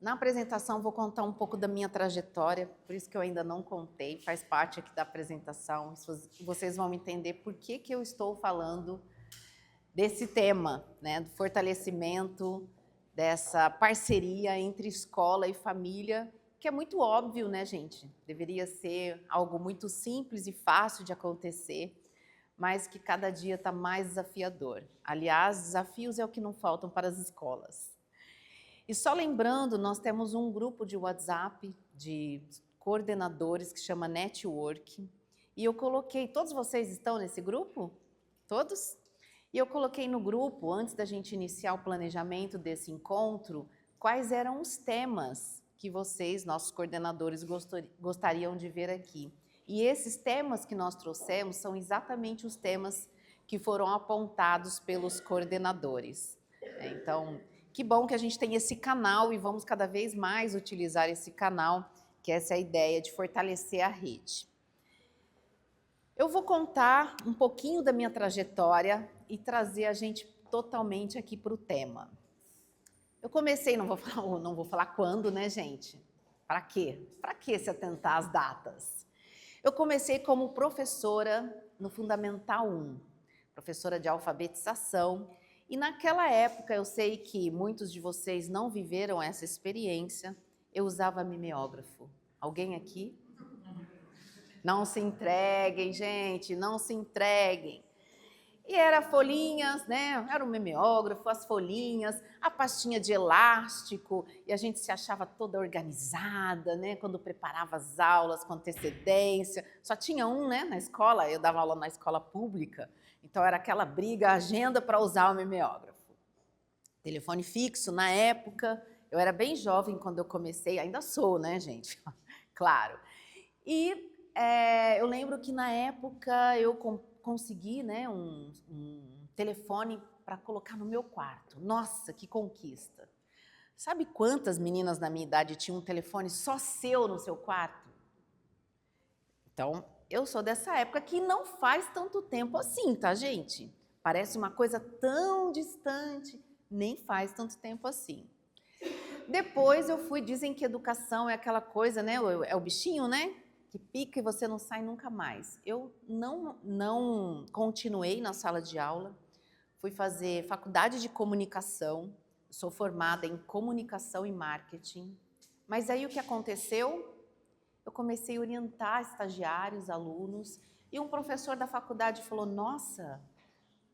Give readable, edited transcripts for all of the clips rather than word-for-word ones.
Na apresentação vou contar um pouco da minha trajetória, por isso que eu ainda não contei, faz parte aqui da apresentação, vocês vão entender por que eu estou falando desse tema, né, do fortalecimento dessa parceria entre escola e família, que é muito óbvio, né, gente? Deveria ser algo muito simples e fácil de acontecer, mas que cada dia está mais desafiador. Aliás, desafios é o que não faltam para as escolas. E só lembrando, nós temos um grupo de WhatsApp de coordenadores que chama Network, e eu coloquei, todos vocês estão nesse grupo? Todos? E eu coloquei no grupo, antes da gente iniciar o planejamento desse encontro, quais eram os temas que vocês, nossos coordenadores, gostariam de ver aqui. E esses temas que nós trouxemos são exatamente os temas que foram apontados pelos coordenadores. Então, que bom que a gente tem esse canal e vamos cada vez mais utilizar esse canal, que essa é a ideia de fortalecer a rede. Eu vou contar um pouquinho da minha trajetória e trazer a gente totalmente aqui para o tema. Eu comecei, não vou falar quando, né, gente? Para quê? Para que se atentar às datas? Eu comecei como professora no Fundamental 1, professora de alfabetização, e naquela época eu sei que muitos de vocês não viveram essa experiência, eu usava mimeógrafo. Alguém aqui? Não se entreguem, gente, não se entreguem. E era folhinhas, né? Era o mimeógrafo, as folhinhas, a pastinha de elástico, e a gente se achava toda organizada, né? Quando preparava as aulas com antecedência. Só tinha um, né? Na escola, eu dava aula na escola pública, então era aquela briga, agenda para usar o mimeógrafo. Telefone fixo, na época, eu era bem jovem quando eu comecei, ainda sou, né, gente? Claro. E eu lembro que na época eu consegui, né, um telefone para colocar no meu quarto. Nossa, que conquista! Sabe quantas meninas na minha idade tinham um telefone só seu no seu quarto? Então, eu sou dessa época que não faz tanto tempo assim, tá, gente? Parece uma coisa tão distante, nem faz tanto tempo assim. Depois eu fui, dizem que educação é aquela coisa, né, é o bichinho, né? Que pica e você não sai nunca mais. Eu não continuei na sala de aula, fui fazer faculdade de comunicação, sou formada em comunicação e marketing, mas aí o que aconteceu? Eu comecei a orientar estagiários, alunos, e um professor da faculdade falou, nossa,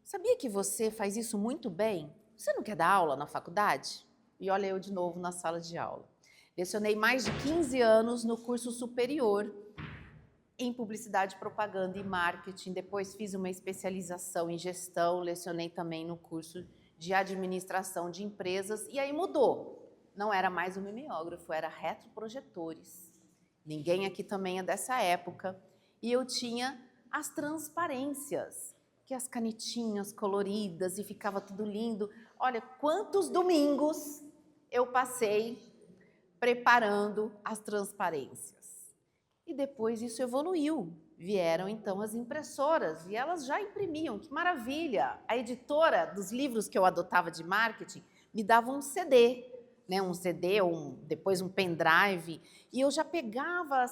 sabia que você faz isso muito bem? Você não quer dar aula na faculdade? E olha eu de novo na sala de aula. Lecionei mais de 15 anos no curso superior em publicidade, propaganda e marketing. Depois fiz uma especialização em gestão, lecionei também no curso de administração de empresas e aí mudou. Não era mais o mimeógrafo, era retroprojetores. Ninguém aqui também é dessa época. E eu tinha as transparências, que as canetinhas coloridas e ficava tudo lindo. Olha, quantos domingos eu passei preparando as transparências. E depois isso evoluiu. Vieram então as impressoras e elas já imprimiam, que maravilha! A editora dos livros que eu adotava de marketing me dava um CD, né? Um CD, depois um pendrive, e eu já pegava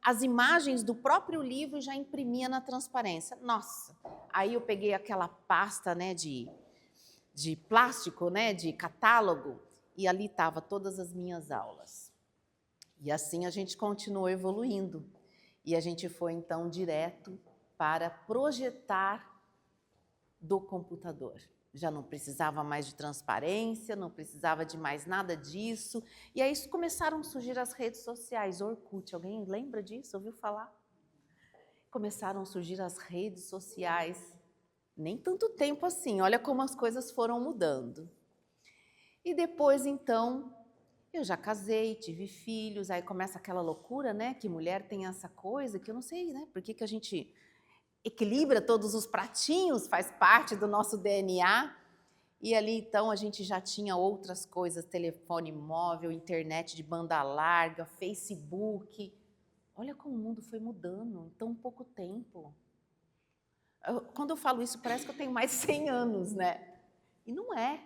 as imagens do próprio livro e já imprimia na transparência. Nossa! Aí eu peguei aquela pasta, né, de plástico, né, de catálogo, e ali estavam todas as minhas aulas. E assim a gente continuou evoluindo. E a gente foi, então, direto para projetar do computador. Já não precisava mais de transparência, não precisava de mais nada disso. E aí começaram a surgir as redes sociais. Orkut, alguém lembra disso? Ouviu falar? Começaram a surgir as redes sociais. Nem tanto tempo assim, olha como as coisas foram mudando. E depois, então, eu já casei, tive filhos, aí começa aquela loucura, né? Que mulher tem essa coisa, que eu não sei, né? Por que a gente equilibra todos os pratinhos, faz parte do nosso DNA. E ali, então, a gente já tinha outras coisas, telefone móvel, internet de banda larga, Facebook. Olha como o mundo foi mudando em tão pouco tempo. Quando eu falo isso, parece que eu tenho mais de 100 anos, né? E não é.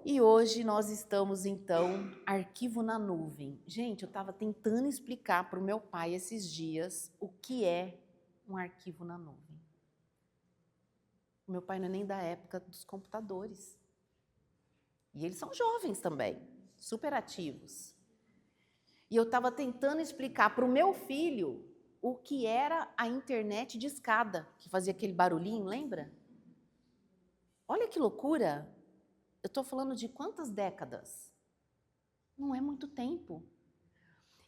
E hoje nós estamos, então, arquivo na nuvem. Gente, eu estava tentando explicar para o meu pai esses dias o que é um arquivo na nuvem. O meu pai não é nem da época dos computadores. E eles são jovens também, super ativos. E eu estava tentando explicar para o meu filho o que era a internet de escada, que fazia aquele barulhinho, lembra? Olha que loucura! Eu estou falando de quantas décadas? Não é muito tempo.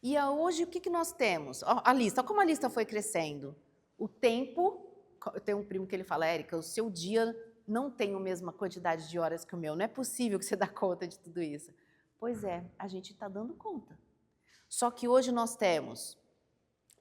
E hoje o que nós temos? A lista, como a lista foi crescendo? O tempo, eu tenho um primo que ele fala, Érica, o seu dia não tem a mesma quantidade de horas que o meu, não é possível que você dê conta de tudo isso. Pois é, a gente está dando conta. Só que hoje nós temos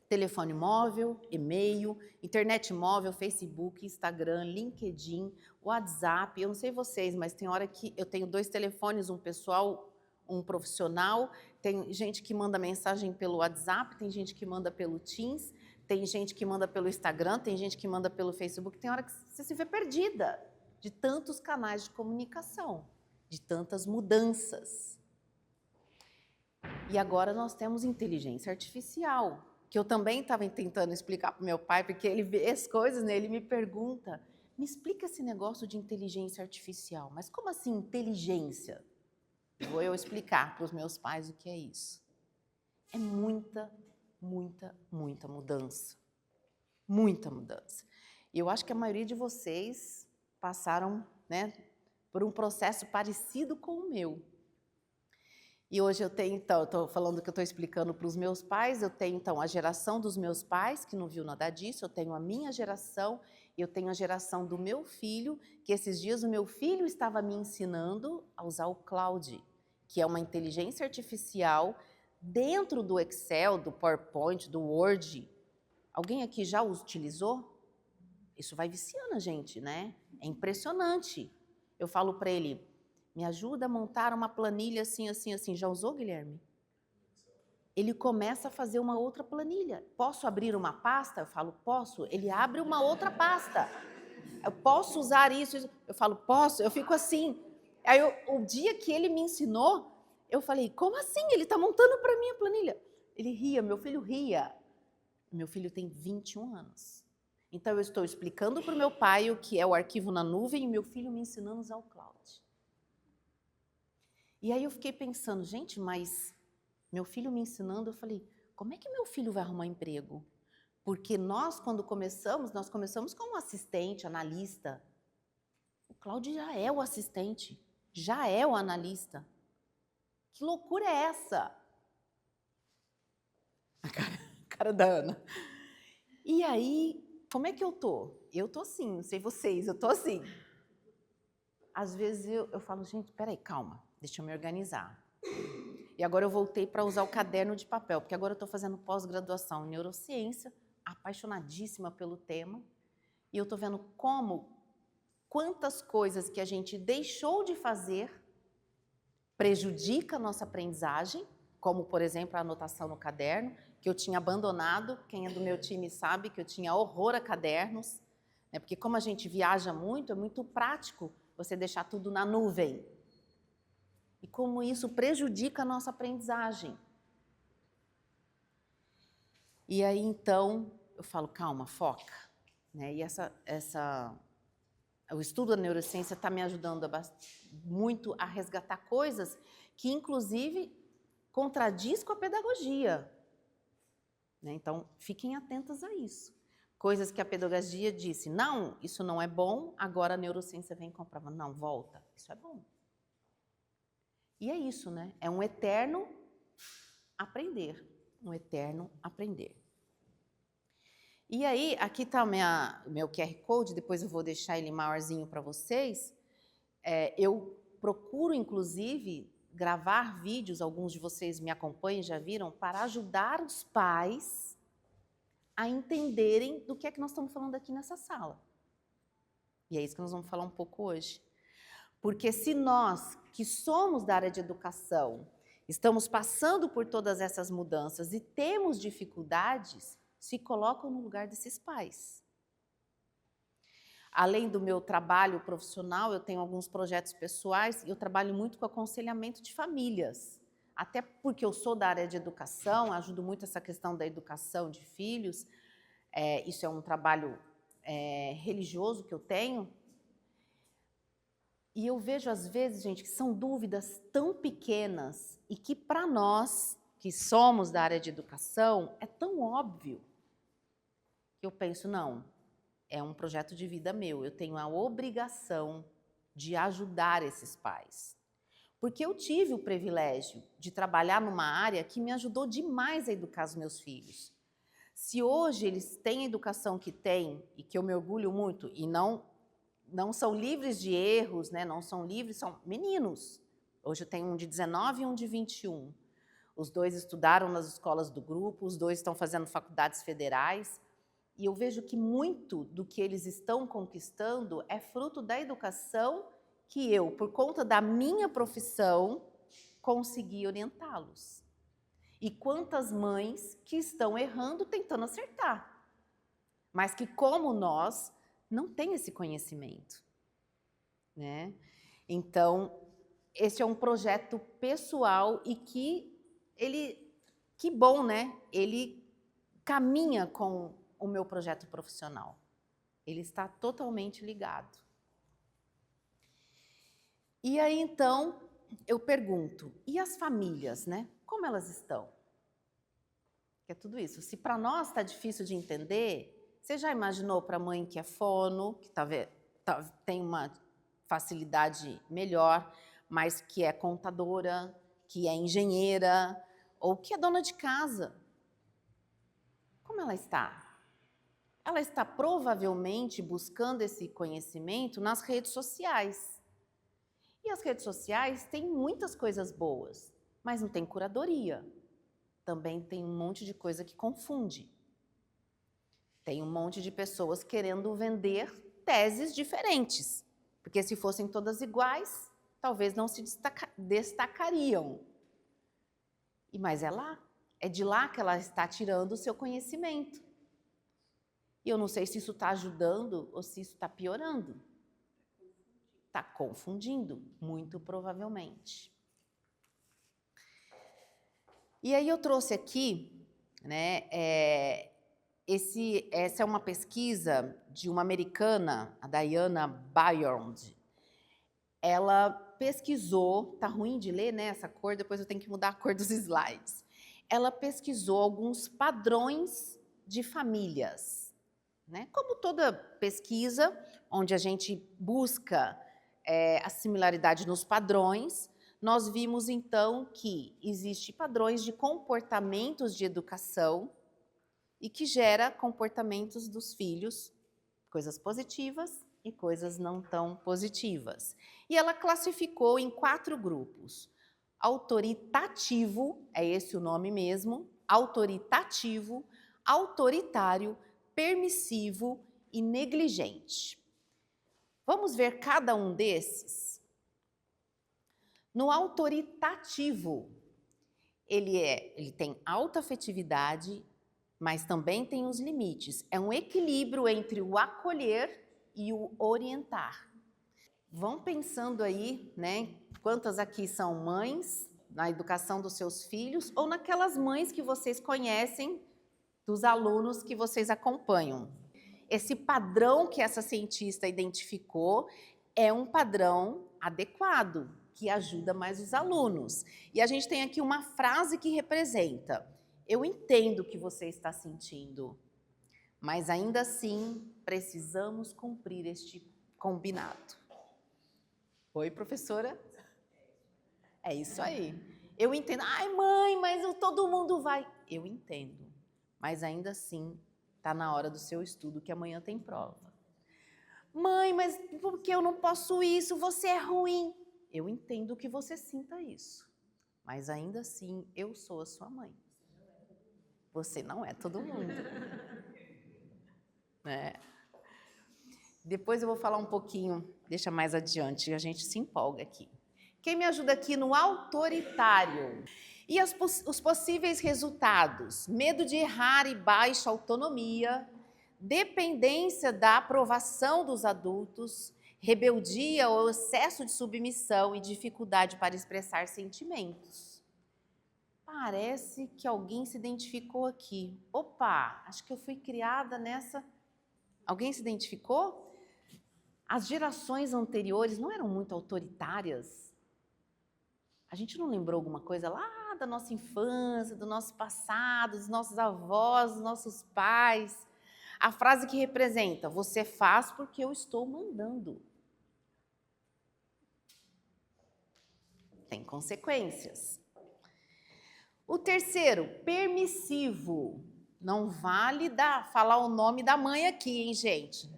telefone móvel, e-mail, internet móvel, Facebook, Instagram, LinkedIn, WhatsApp. Eu não sei vocês, mas tem hora que eu tenho 2 telefones, um pessoal, um profissional. Tem gente que manda mensagem pelo WhatsApp, tem gente que manda pelo Teams, tem gente que manda pelo Instagram, tem gente que manda pelo Facebook. Tem hora que você se vê perdida de tantos canais de comunicação, de tantas mudanças. E agora nós temos inteligência artificial, que eu também estava tentando explicar para o meu pai, porque ele vê as coisas, né? Ele me pergunta, me explica esse negócio de inteligência artificial, mas como assim inteligência? Vou eu explicar para os meus pais o que é isso. É muita, muita, muita mudança. Muita mudança. E eu acho que a maioria de vocês passaram, né, por um processo parecido com o meu. E hoje eu tenho, então, eu estou falando que eu estou explicando para os meus pais, eu tenho, então, a geração dos meus pais, que não viu nada disso, eu tenho a minha geração, e eu tenho a geração do meu filho, que esses dias o meu filho estava me ensinando a usar o Cloud, que é uma inteligência artificial dentro do Excel, do PowerPoint, do Word. Alguém aqui já o utilizou? Isso vai viciando a gente, né? É impressionante. Eu falo para ele, me ajuda a montar uma planilha assim, assim, assim. Já usou, Guilherme? Ele começa a fazer uma outra planilha. Posso abrir uma pasta? Eu falo, posso. Ele abre uma outra pasta. Eu posso usar isso? Eu falo, posso. Eu fico assim. Aí, o dia que ele me ensinou, eu falei, como assim? Ele está montando para mim a planilha. Ele ria, meu filho ria. Meu filho tem 21 anos. Então, eu estou explicando para o meu pai o que é o arquivo na nuvem e meu filho me ensinando a usar o Cloud. E aí eu fiquei pensando, gente, mas meu filho me ensinando, eu falei, como é que meu filho vai arrumar emprego? Porque nós, quando começamos, nós começamos como assistente, analista. O Cláudio já é o assistente, já é o analista. Que loucura é essa? A cara da Ana. E aí, como é que eu tô? Eu tô assim, não sei vocês, eu tô assim. Às vezes eu falo, gente, peraí, calma, deixa eu me organizar. E agora eu voltei para usar o caderno de papel, porque agora eu estou fazendo pós-graduação em neurociência, apaixonadíssima pelo tema, e eu estou vendo quantas coisas que a gente deixou de fazer prejudica a nossa aprendizagem, como, por exemplo, a anotação no caderno, que eu tinha abandonado. Quem é do meu time sabe que eu tinha horror a cadernos, né? Porque como a gente viaja muito, é muito prático você deixar tudo na nuvem. E como isso prejudica a nossa aprendizagem. E aí, então, eu falo, calma, foca. Né? E o estudo da neurociência está me ajudando muito a resgatar coisas que, inclusive, contradiz com a pedagogia. Né? Então, fiquem atentas a isso. Coisas que a pedagogia disse, não, isso não é bom, agora a neurociência vem comprovando, não, volta, isso é bom. E é isso, né? É um eterno aprender, um eterno aprender. E aí, aqui está o meu QR Code, depois eu vou deixar ele maiorzinho para vocês. Eu procuro, inclusive, gravar vídeos, alguns de vocês me acompanham, já viram, para ajudar os pais a entenderem do que é que nós estamos falando aqui nessa sala. E é isso que nós vamos falar um pouco hoje. Porque se nós, que somos da área de educação, estamos passando por todas essas mudanças e temos dificuldades, se colocam no lugar desses pais. Além do meu trabalho profissional, eu tenho alguns projetos pessoais e eu trabalho muito com aconselhamento de famílias. Até porque eu sou da área de educação, ajudo muito essa questão da educação de filhos. Isso é um trabalho religioso que eu tenho. E eu vejo, às vezes, gente, que são dúvidas tão pequenas e que, para nós, que somos da área de educação, é tão óbvio que eu penso, não, é um projeto de vida meu, eu tenho a obrigação de ajudar esses pais. Porque eu tive o privilégio de trabalhar numa área que me ajudou demais a educar os meus filhos. Se hoje eles têm a educação que têm, e que eu me orgulho muito, e não são livres de erros, né? Não são livres, são meninos. Hoje eu tenho um de 19 e um de 21. Os dois estudaram nas escolas do grupo, os dois estão fazendo faculdades federais, e eu vejo que muito do que eles estão conquistando é fruto da educação que eu, por conta da minha profissão, consegui orientá-los. E quantas mães que estão errando tentando acertar, mas que, como nós, não têm esse conhecimento, né? Então, esse é um projeto pessoal e que bom, né? Ele caminha com o meu projeto profissional. Ele está totalmente ligado. E aí, então, eu pergunto, e as famílias, né? Como elas estão? Que é tudo isso. Se para nós está difícil de entender, você já imaginou para a mãe que é fono, que tem uma facilidade melhor, mas que é contadora, que é engenheira, ou que é dona de casa? Como ela está? Ela está provavelmente buscando esse conhecimento nas redes sociais. E as redes sociais têm muitas coisas boas, mas não tem curadoria. Também tem um monte de coisa que confunde. Tem um monte de pessoas querendo vender teses diferentes, porque se fossem todas iguais, talvez não se destacariam. Mas é de lá que ela está tirando o seu conhecimento. E eu não sei se isso está ajudando ou se isso está piorando. Está confundindo, muito provavelmente. E aí eu trouxe aqui, né, essa é uma pesquisa de uma americana, a Diana Bayond. Ela pesquisou, tá ruim de ler, né, essa cor, depois eu tenho que mudar a cor dos slides. Ela pesquisou alguns padrões de famílias, né? Como toda pesquisa, onde a gente busca a similaridade nos padrões, nós vimos então que existem padrões de comportamentos de educação e que gera comportamentos dos filhos, coisas positivas e coisas não tão positivas. E ela classificou em 4 grupos. Autoritativo, é esse o nome mesmo, autoritativo, autoritário, permissivo e negligente. Vamos ver cada um desses? No autoritativo, ele tem alta afetividade, mas também tem os limites. É um equilíbrio entre o acolher e o orientar. Vão pensando aí, né? Quantas aqui são mães na educação dos seus filhos ou naquelas mães que vocês conhecem dos alunos que vocês acompanham. Esse padrão que essa cientista identificou é um padrão adequado, que ajuda mais os alunos. E a gente tem aqui uma frase que representa: eu entendo o que você está sentindo, mas ainda assim precisamos cumprir este combinado. Oi, professora? É isso aí. Eu entendo. Ai, mãe, mas todo mundo vai. Eu entendo, mas ainda assim está na hora do seu estudo, que amanhã tem prova. Mãe, mas por que eu não posso isso? Você é ruim. Eu entendo que você sinta isso, mas ainda assim eu sou a sua mãe. Você não é todo mundo. Né? Depois eu vou falar um pouquinho, deixa mais adiante, a gente se empolga aqui. Quem me ajuda aqui no autoritário? E os possíveis resultados? Medo de errar e baixa autonomia, dependência da aprovação dos adultos, rebeldia ou excesso de submissão e dificuldade para expressar sentimentos. Parece que alguém se identificou aqui. Opa, acho que eu fui criada nessa... Alguém se identificou? As gerações anteriores não eram muito autoritárias? A gente não lembrou alguma coisa lá da nossa infância, do nosso passado, dos nossos avós, dos nossos pais? A frase que representa, você faz porque eu estou mandando. Tem consequências. O terceiro, permissivo. Não vale falar o nome da mãe aqui, hein, gente?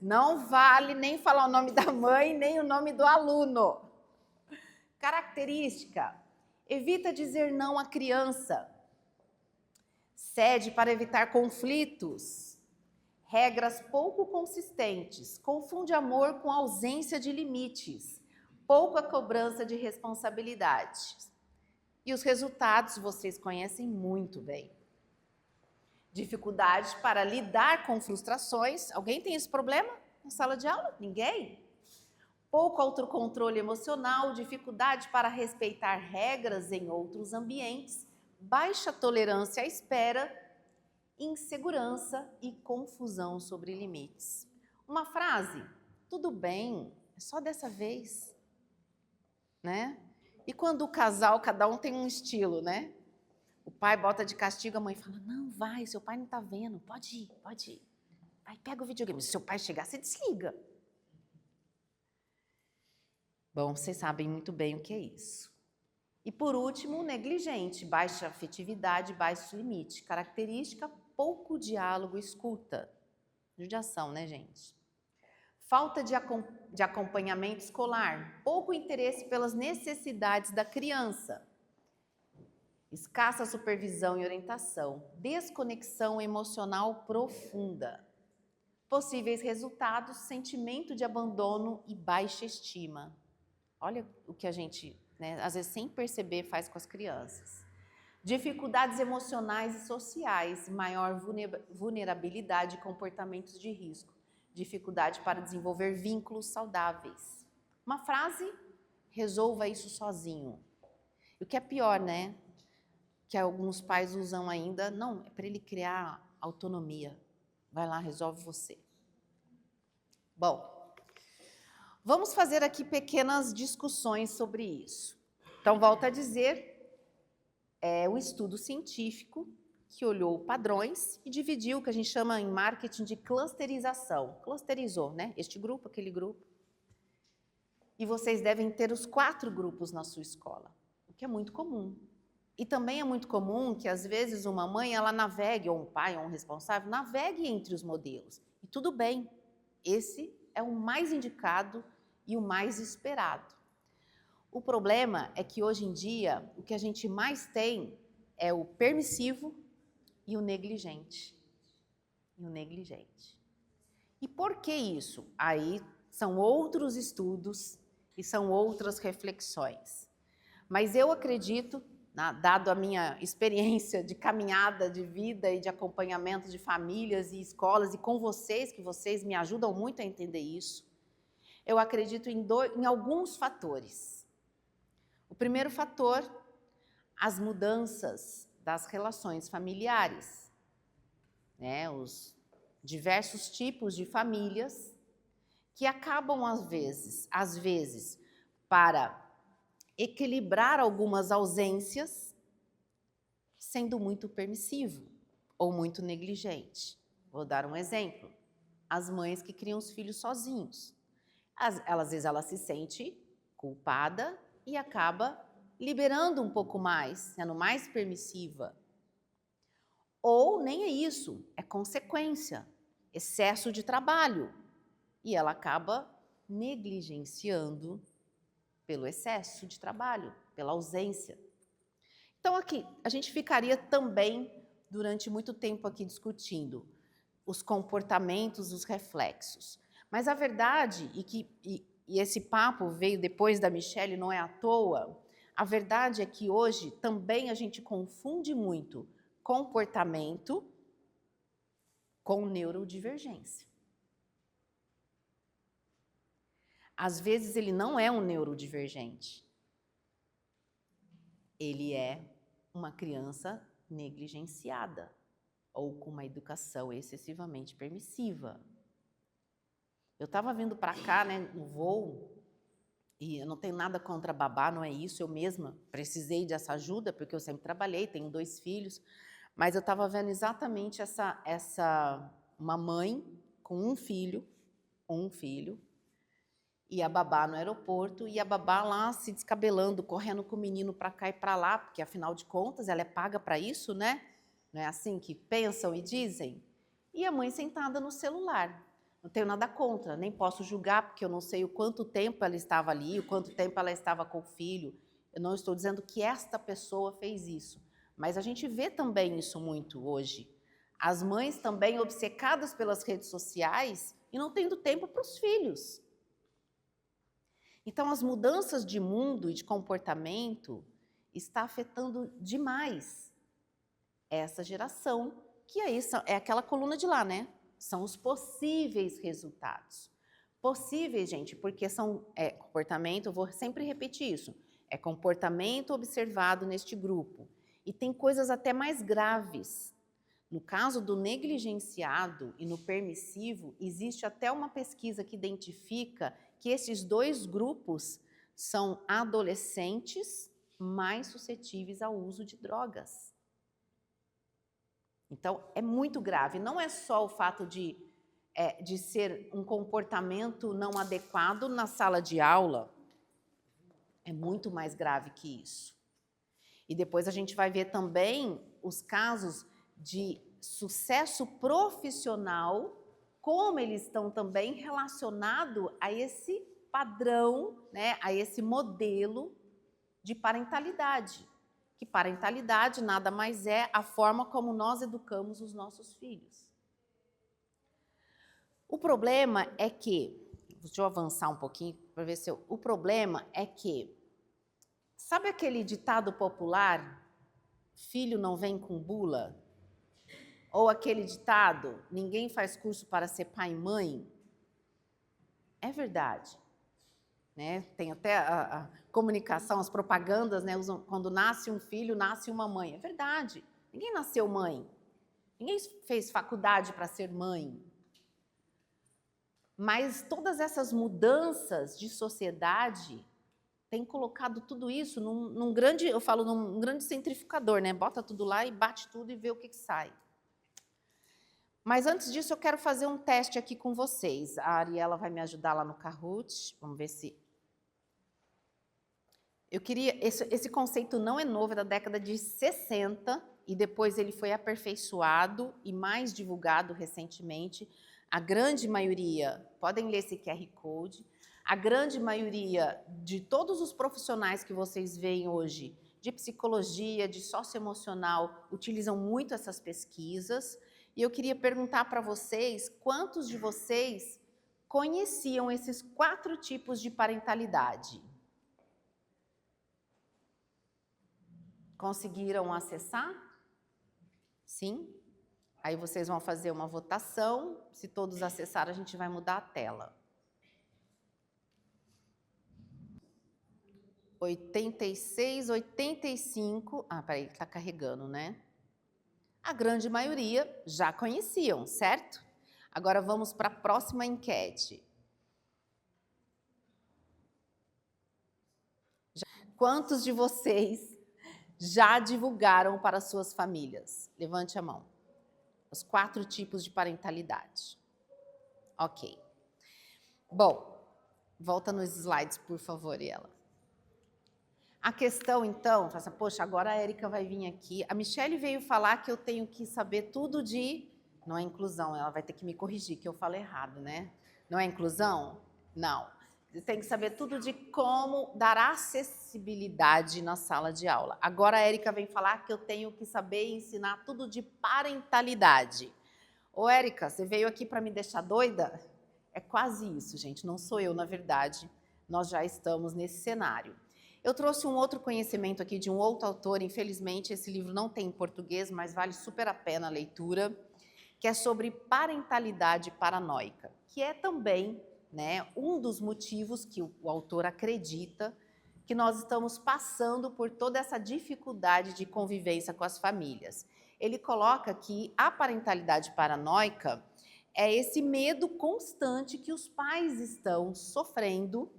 Não vale nem falar o nome da mãe, nem o nome do aluno. Característica, evita dizer não à criança. Cede para evitar conflitos. Regras pouco consistentes. Confunde amor com ausência de limites. Pouca cobrança de responsabilidades. E os resultados vocês conhecem muito bem. Dificuldades para lidar com frustrações. Alguém tem esse problema na sala de aula? Ninguém? Pouco autocontrole emocional, dificuldade para respeitar regras em outros ambientes, baixa tolerância à espera, insegurança e confusão sobre limites. Uma frase, tudo bem, é só dessa vez, né? E quando o casal, cada um tem um estilo, né? O pai bota de castigo, a mãe fala, não, vai, seu pai não tá vendo, pode ir, pode ir. Vai, pega o videogame, se seu pai chegar, você desliga. Bom, vocês sabem muito bem o que é isso. E por último, negligente, baixa afetividade, baixo limite. Característica, pouco diálogo, escuta. Judiação, né, gente? Falta de acompanhamento escolar, pouco interesse pelas necessidades da criança. Escassa supervisão e orientação, desconexão emocional profunda. Possíveis resultados, sentimento de abandono e baixa estima. Olha o que a gente, né, às vezes sem perceber, faz com as crianças. Dificuldades emocionais e sociais, maior vulnerabilidade e comportamentos de risco. Dificuldade para desenvolver vínculos saudáveis. Uma frase, resolva isso sozinho. E o que é pior, né? Que alguns pais usam ainda, não, é para ele criar autonomia. Vai lá, resolve você. Bom, vamos fazer aqui pequenas discussões sobre isso. Então, volto a dizer, é um estudo científico que olhou padrões e dividiu o que a gente chama em marketing de clusterização. Clusterizou, né? Este grupo, aquele grupo. E vocês devem ter os 4 grupos na sua escola, o que é muito comum. E também é muito comum que, às vezes, uma mãe, ela navegue, ou um pai, ou um responsável, navegue entre os modelos. E tudo bem, esse é o mais indicado e o mais esperado. O problema é que, hoje em dia, o que a gente mais tem é o permissivo e o negligente. E por que isso? Aí são outros estudos e são outras reflexões. Mas eu acredito, dado a minha experiência de caminhada de vida e de acompanhamento de famílias e escolas, e com vocês, que vocês me ajudam muito a entender isso, eu acredito em alguns fatores. O primeiro fator, as mudanças das relações familiares, né? Os diversos tipos de famílias que acabam, às vezes, para equilibrar algumas ausências, sendo muito permissivo ou muito negligente. Vou dar um exemplo. As mães que criam os filhos sozinhos. Às vezes ela se sente culpada e acaba liberando um pouco mais, sendo mais permissiva. Ou nem é isso, é consequência, excesso de trabalho. E ela acaba negligenciando pelo excesso de trabalho, pela ausência. Então aqui, a gente ficaria também durante muito tempo aqui discutindo os comportamentos, os reflexos. Mas a verdade, e esse papo veio depois da Michelle, não é à toa, a verdade é que hoje também a gente confunde muito comportamento com neurodivergência. Às vezes ele não é um neurodivergente. Ele é uma criança negligenciada ou com uma educação excessivamente permissiva. Eu estava vindo para cá, né, no voo, e eu não tenho nada contra babá, não é isso, eu mesma precisei dessa ajuda, porque eu sempre trabalhei, tenho 2 filhos, mas eu estava vendo exatamente uma mãe com um filho, e a babá no aeroporto, e a babá lá se descabelando, correndo com o menino para cá e para lá, porque afinal de contas ela é paga para isso, né? Não é assim que pensam e dizem? E a mãe sentada no celular. Não tenho nada contra, nem posso julgar, porque eu não sei o quanto tempo ela estava ali, o quanto tempo ela estava com o filho. Eu não estou dizendo que esta pessoa fez isso, mas a gente vê também isso muito hoje. As mães também obcecadas pelas redes sociais e não tendo tempo para os filhos. Então, as mudanças de mundo e de comportamento está afetando demais essa geração, que aí é aquela coluna de lá, né? São os possíveis resultados. Possíveis, gente, porque são comportamento, eu vou sempre repetir isso, é comportamento observado neste grupo. E tem coisas até mais graves. No caso do negligenciado e no permissivo, existe até uma pesquisa que identifica que esses 2 grupos são adolescentes mais suscetíveis ao uso de drogas. Então, é muito grave. Não é só o fato de ser um comportamento não adequado na sala de aula. É muito mais grave que isso. E depois a gente vai ver também os casos de sucesso profissional, como eles estão também relacionados a esse padrão, né, a esse modelo de parentalidade. Que parentalidade nada mais é a forma como nós educamos os nossos filhos. O problema é que, deixa eu avançar um pouquinho para ver se o problema é que, sabe aquele ditado popular, filho não vem com bula? Ou aquele ditado, ninguém faz curso para ser pai e mãe? É verdade. Né? Tem até a comunicação, as propagandas, né, usam, quando nasce um filho, nasce uma mãe. É verdade. Ninguém nasceu mãe. Ninguém fez faculdade para ser mãe. Mas todas essas mudanças de sociedade têm colocado tudo isso num grande, eu falo, num grande centrifugador, né? Bota tudo lá e bate tudo e vê o que sai. Mas antes disso, eu quero fazer um teste aqui com vocês. A Ariela vai me ajudar lá no Kahoot. Vamos ver se... Eu queria... Esse conceito não é novo, é da década de 60, e depois ele foi aperfeiçoado e mais divulgado recentemente. A grande maioria, podem ler esse QR Code, a grande maioria de todos os profissionais que vocês veem hoje, de psicologia, de socioemocional, utilizam muito essas pesquisas. E eu queria perguntar para vocês, quantos de vocês conheciam esses 4 tipos de parentalidade? Conseguiram acessar? Sim? Aí vocês vão fazer uma votação, se todos acessarem, a gente vai mudar a tela. 86, 85... Ah, peraí, está carregando, né? A grande maioria já conheciam, certo? Agora vamos para a próxima enquete. Quantos de vocês já divulgaram para suas famílias? Levante a mão. Os 4 tipos de parentalidade. Ok. Bom, volta nos slides, por favor, Ela. A questão, então, fala assim, poxa, agora a Érica vai vir aqui. A Michelle veio falar que eu tenho que saber tudo de... Não é inclusão, ela vai ter que me corrigir, que eu falo errado, né? Não é inclusão? Não. Você tem que saber tudo de como dar acessibilidade na sala de aula. Agora a Érica vem falar que eu tenho que saber ensinar tudo de parentalidade. Ô, Érica, você veio aqui para me deixar doida? É quase isso, gente. Não sou eu, na verdade. Nós já estamos nesse cenário. Eu trouxe um outro conhecimento aqui de um outro autor, infelizmente esse livro não tem em português, mas vale super a pena a leitura, que é sobre parentalidade paranoica, que é também, né, um dos motivos que o autor acredita que nós estamos passando por toda essa dificuldade de convivência com as famílias. Ele coloca que a parentalidade paranoica é esse medo constante que os pais estão sofrendo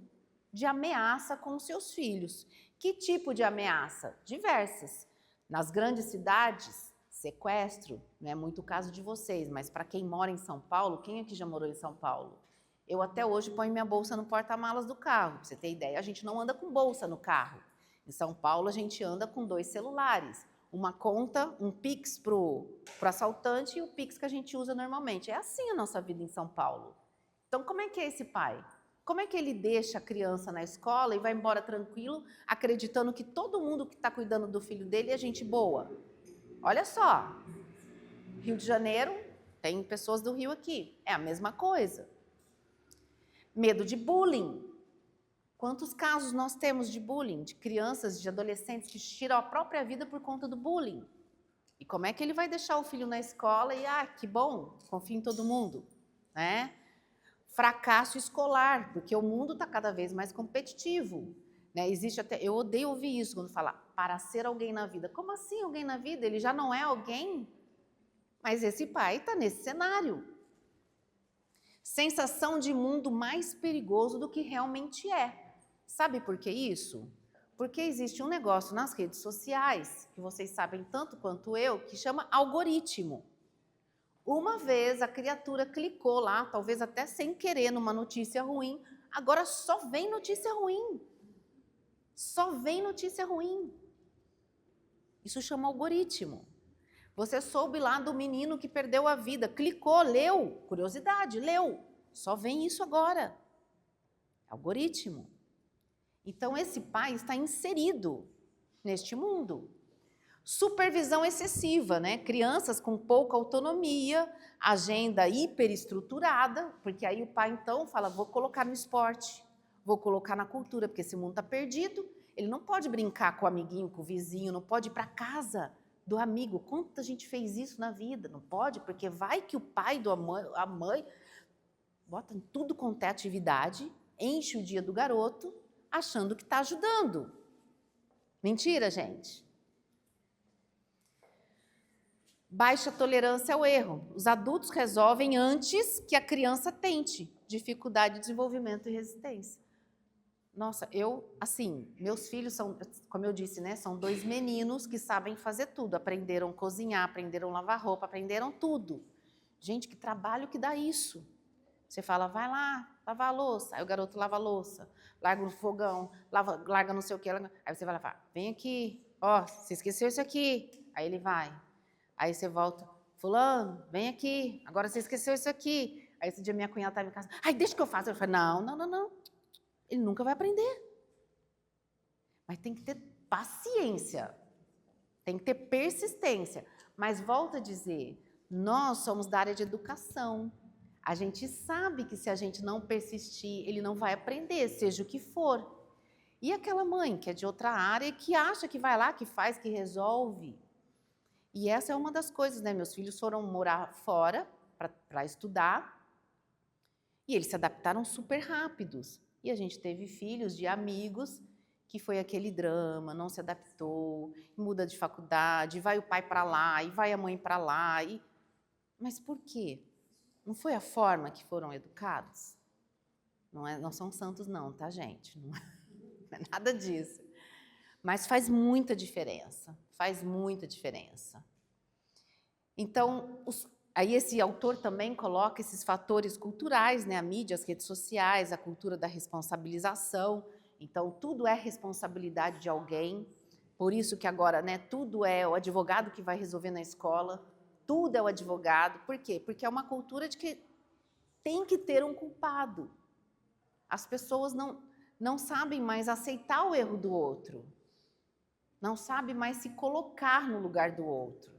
de ameaça com seus filhos. Que tipo de ameaça? Diversas. Nas grandes cidades, sequestro, não é muito o caso de vocês, mas para quem mora em São Paulo, quem aqui já morou em São Paulo? Eu até hoje ponho minha bolsa no porta-malas do carro, para você ter ideia, a gente não anda com bolsa no carro. Em São Paulo, a gente anda com 2 celulares, uma conta, um Pix para o assaltante e o Pix que a gente usa normalmente. É assim a nossa vida em São Paulo. Então, como é que é esse pai? Como é que ele deixa a criança na escola e vai embora tranquilo, acreditando que todo mundo que está cuidando do filho dele é gente boa? Olha só, Rio de Janeiro, tem pessoas do Rio aqui, é a mesma coisa. Medo de bullying. Quantos casos nós temos de bullying, de crianças, de adolescentes que tiram a própria vida por conta do bullying? E como é que ele vai deixar o filho na escola e, que bom, confia em todo mundo, né? Fracasso escolar, porque o mundo está cada vez mais competitivo, né? Existe até, eu odeio ouvir isso quando fala para ser alguém na vida. Como assim alguém na vida? Ele já não é alguém? Mas esse pai está nesse cenário. Sensação de mundo mais perigoso do que realmente é. Sabe por que isso? Porque existe um negócio nas redes sociais, que vocês sabem tanto quanto eu, que chama algoritmo. Uma vez a criatura clicou lá, talvez até sem querer, numa notícia ruim, agora só vem notícia ruim. Só vem notícia ruim. Isso chama algoritmo. Você soube lá do menino que perdeu a vida, clicou, leu, curiosidade, leu. Só vem isso agora. Algoritmo. Então esse pai está inserido neste mundo. Supervisão excessiva, né? Crianças com pouca autonomia, agenda hiperestruturada, porque aí o pai então fala, vou colocar no esporte, vou colocar na cultura, porque esse mundo está perdido, ele não pode brincar com o amiguinho, com o vizinho, não pode ir para casa do amigo. Quanta gente fez isso na vida? Não pode, porque vai que o pai, a mãe, bota em tudo quanto é atividade, enche o dia do garoto, achando que está ajudando. Mentira, gente. Baixa tolerância ao erro. Os adultos resolvem antes que a criança tente. Dificuldade de desenvolvimento e resistência. Nossa, meus filhos são, como eu disse, né, são 2 meninos que sabem fazer tudo. Aprenderam a cozinhar, aprenderam a lavar roupa, aprenderam tudo. Gente, que trabalho que dá isso. Você fala, vai lá, lavar a louça. Aí o garoto lava a louça, larga o fogão, larga não sei o que. Aí você vai lá, vem aqui, você esqueceu isso aqui. Aí ele vai. Aí você volta, fulano, vem aqui, agora você esqueceu isso aqui. Aí esse dia minha cunhada estava em casa, deixa que eu faço. Eu falei, não. Ele nunca vai aprender. Mas tem que ter paciência, tem que ter persistência. Mas volto a dizer, nós somos da área de educação. A gente sabe que se a gente não persistir, ele não vai aprender, seja o que for. E aquela mãe que é de outra área, que acha que vai lá, que faz, que resolve. E essa é uma das coisas, né? Meus filhos foram morar fora para estudar e eles se adaptaram super rápidos. E a gente teve filhos de amigos que foi aquele drama, não se adaptou, muda de faculdade, vai o pai para lá, e vai a mãe para lá. Mas por quê? Não foi a forma que foram educados? Não são santos não, tá, gente? Não é nada disso. Mas faz muita diferença, faz muita diferença. Então, aí esse autor também coloca esses fatores culturais, né? A mídia, as redes sociais, a cultura da responsabilização. Então, tudo é responsabilidade de alguém. Por isso que agora, né, tudo é o advogado que vai resolver na escola, tudo é o advogado. Por quê? Porque é uma cultura de que tem que ter um culpado. As pessoas não sabem mais aceitar o erro do outro. Não sabe mais se colocar no lugar do outro.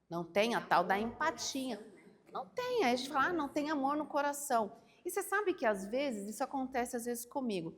Não tem a tal da empatia. Não tem. Aí a gente fala, não tem amor no coração. E você sabe que às vezes, isso acontece às vezes comigo.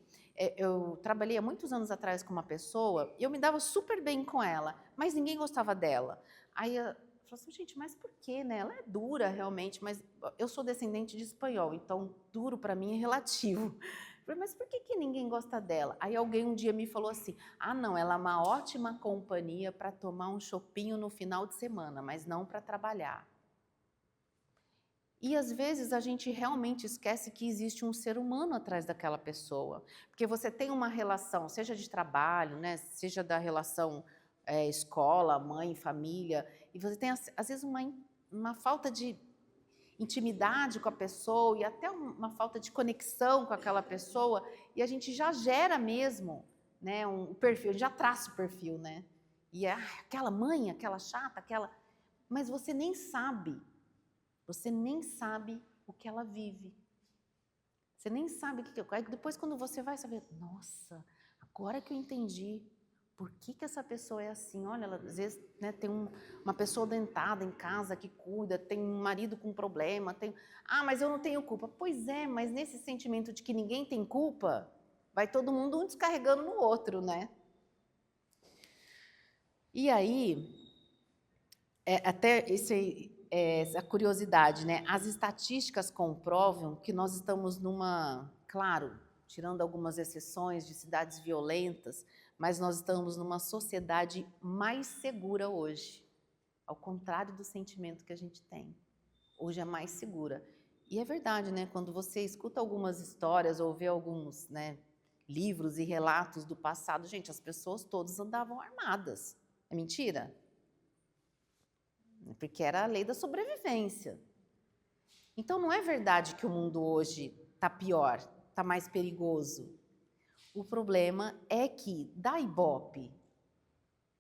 Eu trabalhei há muitos anos atrás com uma pessoa e eu me dava super bem com ela, mas ninguém gostava dela. Aí eu falou assim, gente, mas por quê, né? Ela é dura realmente, mas eu sou descendente de espanhol, então duro para mim é relativo. Eu falei, mas por que ninguém gosta dela? Aí alguém um dia me falou assim, ah não, ela é uma ótima companhia para tomar um chopinho no final de semana, mas não para trabalhar. E às vezes a gente realmente esquece que existe um ser humano atrás daquela pessoa, porque você tem uma relação, seja de trabalho, né, seja da relação escola, mãe, família, e você tem às vezes uma falta de intimidade com a pessoa e até uma falta de conexão com aquela pessoa, e a gente já gera mesmo, né, um perfil, já traça o perfil, né? E é aquela mãe, aquela chata, aquela, mas você nem sabe o que ela vive. Você nem sabe o que é. Depois, quando você vai saber, nossa, agora que eu entendi por que essa pessoa é assim. Olha, ela, às vezes, né, tem uma pessoa dentada em casa que cuida, tem um marido com problema, mas eu não tenho culpa. Pois é, mas nesse sentimento de que ninguém tem culpa, vai todo mundo um descarregando no outro, né? E aí, até essa curiosidade, né? As estatísticas comprovam que nós estamos claro, tirando algumas exceções de cidades violentas, mas nós estamos numa sociedade mais segura hoje, ao contrário do sentimento que a gente tem. Hoje é mais segura. E é verdade, né? Quando você escuta algumas histórias ou vê alguns, né, livros e relatos do passado, gente, as pessoas todas andavam armadas. É mentira? Porque era a lei da sobrevivência. Então, não é verdade que o mundo hoje está pior, está mais perigoso. O problema é que dá ibope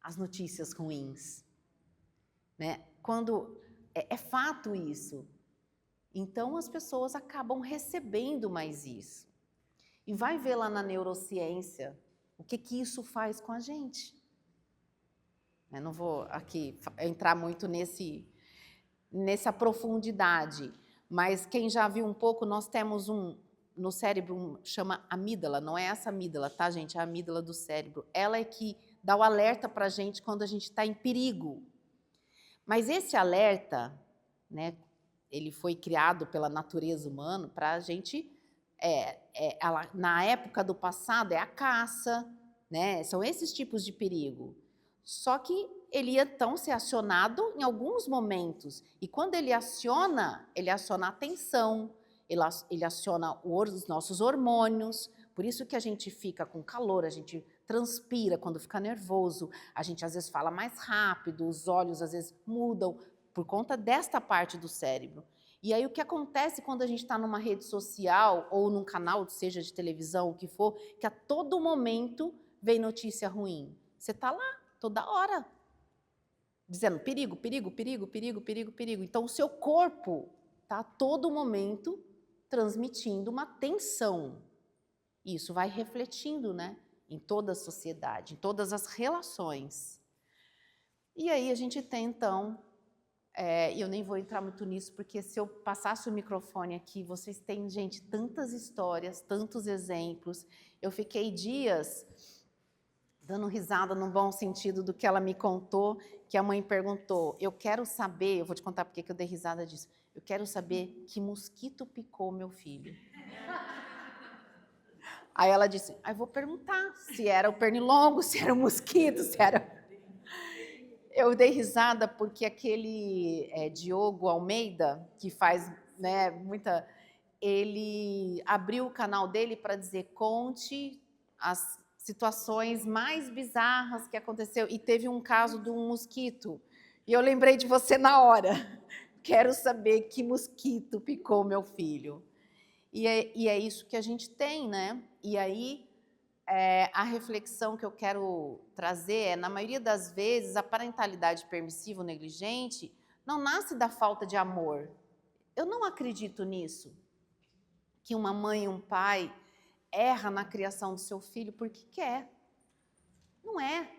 as notícias ruins, né? Quando é fato isso, então as pessoas acabam recebendo mais isso. E vai ver lá na neurociência o que isso faz com a gente. Eu não vou aqui entrar muito nessa profundidade, mas quem já viu um pouco, nós temos no cérebro, chama amígdala, não é essa amígdala, tá, gente? É a amígdala do cérebro. Ela é que dá o alerta para a gente quando a gente está em perigo. Mas esse alerta, né, ele foi criado pela natureza humana para a gente, na época do passado, é a caça, né? São esses tipos de perigo. Só que ele ia então ser acionado em alguns momentos. E quando ele aciona a atenção, ele aciona os nossos hormônios. Por isso que a gente fica com calor, a gente transpira quando fica nervoso, a gente às vezes fala mais rápido, os olhos às vezes mudam, por conta desta parte do cérebro. E aí o que acontece quando a gente está numa rede social ou num canal, seja de televisão, o que for, que a todo momento vem notícia ruim. Você está lá toda hora, dizendo perigo, perigo, perigo, perigo, perigo, perigo. Então o seu corpo está a todo momento transmitindo uma tensão. Isso vai refletindo, né, em toda a sociedade, em todas as relações. E aí a gente tem, então, e eu nem vou entrar muito nisso, porque se eu passasse o microfone aqui, vocês têm, gente, tantas histórias, tantos exemplos. Eu fiquei dias dando risada no bom sentido do que ela me contou, que a mãe perguntou, eu quero saber, eu vou te contar porque que eu dei risada disso, eu quero saber que mosquito picou meu filho. Aí ela disse, eu vou perguntar se era o pernilongo, se era o mosquito, se era... Eu dei risada porque aquele Diogo Almeida, que faz, né, ele abriu o canal dele para dizer, conte as situações mais bizarras que aconteceu, e teve um caso de um mosquito, e eu lembrei de você na hora. Quero saber que mosquito picou meu filho. E é isso que a gente tem, né? E aí, a reflexão que eu quero trazer na maioria das vezes, a parentalidade permissiva ou negligente não nasce da falta de amor. Eu não acredito nisso, que uma mãe e um pai erra na criação do seu filho porque quer. Não é.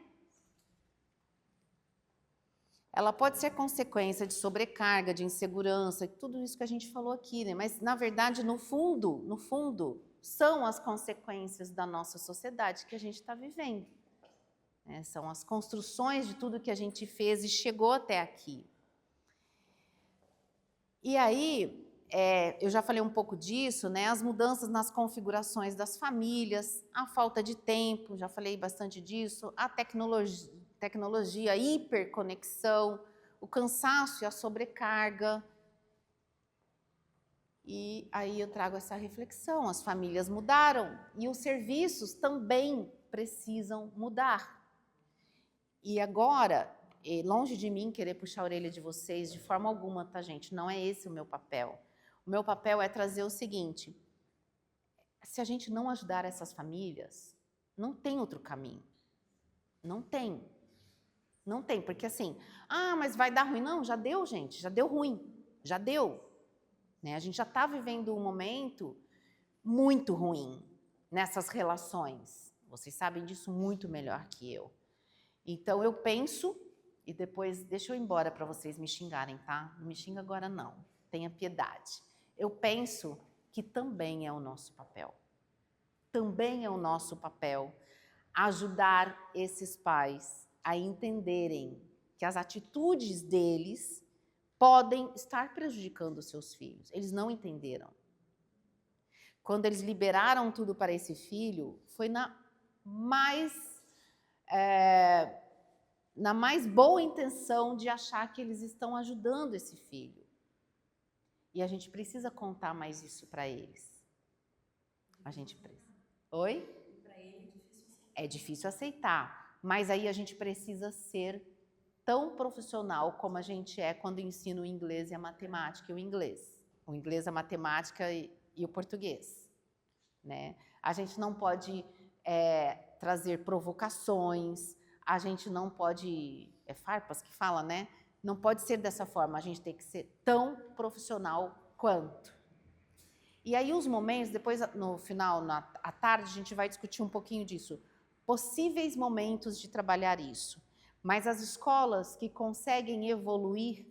Ela pode ser consequência de sobrecarga, de insegurança, tudo isso que a gente falou aqui, né? Mas, na verdade, no fundo, são as consequências da nossa sociedade que a gente está vivendo. São as construções de tudo que a gente fez e chegou até aqui. E aí, eu já falei um pouco disso, né? As mudanças nas configurações das famílias, a falta de tempo, já falei bastante disso, a tecnologia, a hiperconexão, o cansaço e a sobrecarga. E aí eu trago essa reflexão, as famílias mudaram e os serviços também precisam mudar. E agora, longe de mim querer puxar a orelha de vocês de forma alguma, tá, gente? Não é esse o meu papel. O meu papel é trazer o seguinte: se a gente não ajudar essas famílias, não tem outro caminho. Não tem. Não tem, porque assim, mas vai dar ruim. Não, já deu, gente, já deu ruim. Já deu. Né? A gente já está vivendo um momento muito ruim nessas relações. Vocês sabem disso muito melhor que eu. Então, eu penso, e depois deixa eu ir embora para vocês me xingarem, tá? Não me xinga agora, não. Tenha piedade. Eu penso que também é o nosso papel. Também é o nosso papel ajudar esses pais a entenderem que as atitudes deles podem estar prejudicando os seus filhos. Eles não entenderam. Quando eles liberaram tudo para esse filho, foi na mais boa intenção de achar que eles estão ajudando esse filho. E a gente precisa contar mais isso para eles. A gente precisa. Oi? É difícil aceitar, mas aí a gente precisa ser tão profissional como a gente é quando ensina o inglês e a matemática e o inglês. O inglês, a matemática e o português. Né? A gente não pode trazer provocações, a gente não pode... É farpas que fala, né? Não pode ser dessa forma, a gente tem que ser tão profissional quanto. E aí os momentos, depois no final, à tarde, a gente vai discutir um pouquinho disso. Possíveis momentos de trabalhar isso. Mas as escolas que conseguem evoluir,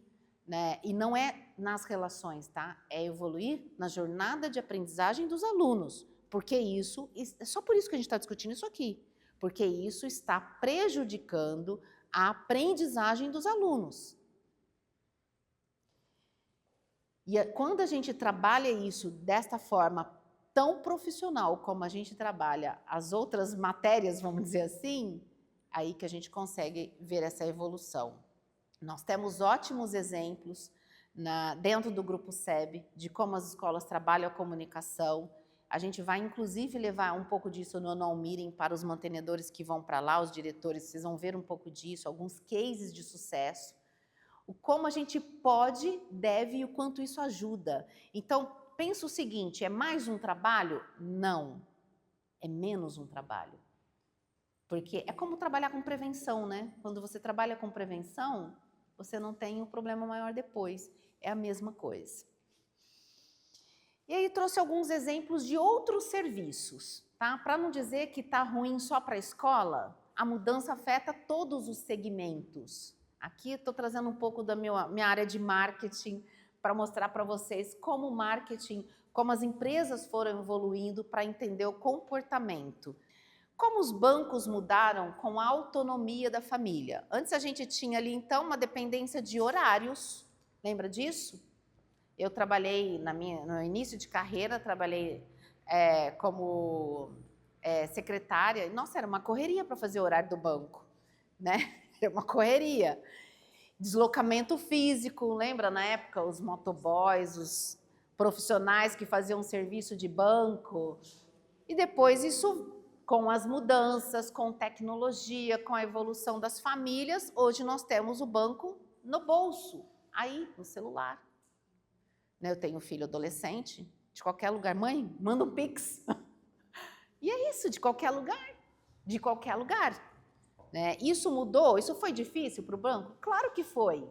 né, e não é nas relações, tá? É evoluir na jornada de aprendizagem dos alunos, porque isso, é só por isso que a gente está discutindo isso aqui, porque isso está prejudicando a aprendizagem dos alunos. E quando a gente trabalha isso desta forma tão profissional como a gente trabalha as outras matérias, vamos dizer assim, aí que a gente consegue ver essa evolução. Nós temos ótimos exemplos dentro do Grupo SEB de como as escolas trabalham a comunicação. A gente vai, inclusive, levar um pouco disso no Annual Meeting para os mantenedores que vão para lá, os diretores, vocês vão ver um pouco disso, alguns cases de sucesso. O como a gente pode, deve e o quanto isso ajuda. Então, pensa o seguinte, é mais um trabalho? Não, é menos um trabalho. Porque é como trabalhar com prevenção, né? Quando você trabalha com prevenção, você não tem um problema maior depois. É a mesma coisa. E aí trouxe alguns exemplos de outros serviços, tá? Para não dizer que está ruim só para a escola, a mudança afeta todos os segmentos. Aqui estou trazendo um pouco da minha área de marketing para mostrar para vocês como o marketing, como as empresas foram evoluindo para entender o comportamento. Como os bancos mudaram com a autonomia da família. Antes a gente tinha ali, então, uma dependência de horários. Lembra disso? Eu trabalhei, no início de carreira, trabalhei como secretária. Nossa, era uma correria para fazer o horário do banco, né? Era uma correria. Deslocamento físico, lembra na época? Os motoboys, os profissionais que faziam serviço de banco. E depois isso... Com as mudanças, com tecnologia, com a evolução das famílias, hoje nós temos o banco no bolso, aí, no celular. Eu tenho um filho adolescente, de qualquer lugar. Mãe, manda um Pix. E é isso, de qualquer lugar. De qualquer lugar. Isso mudou? Isso foi difícil para o banco? Claro que foi.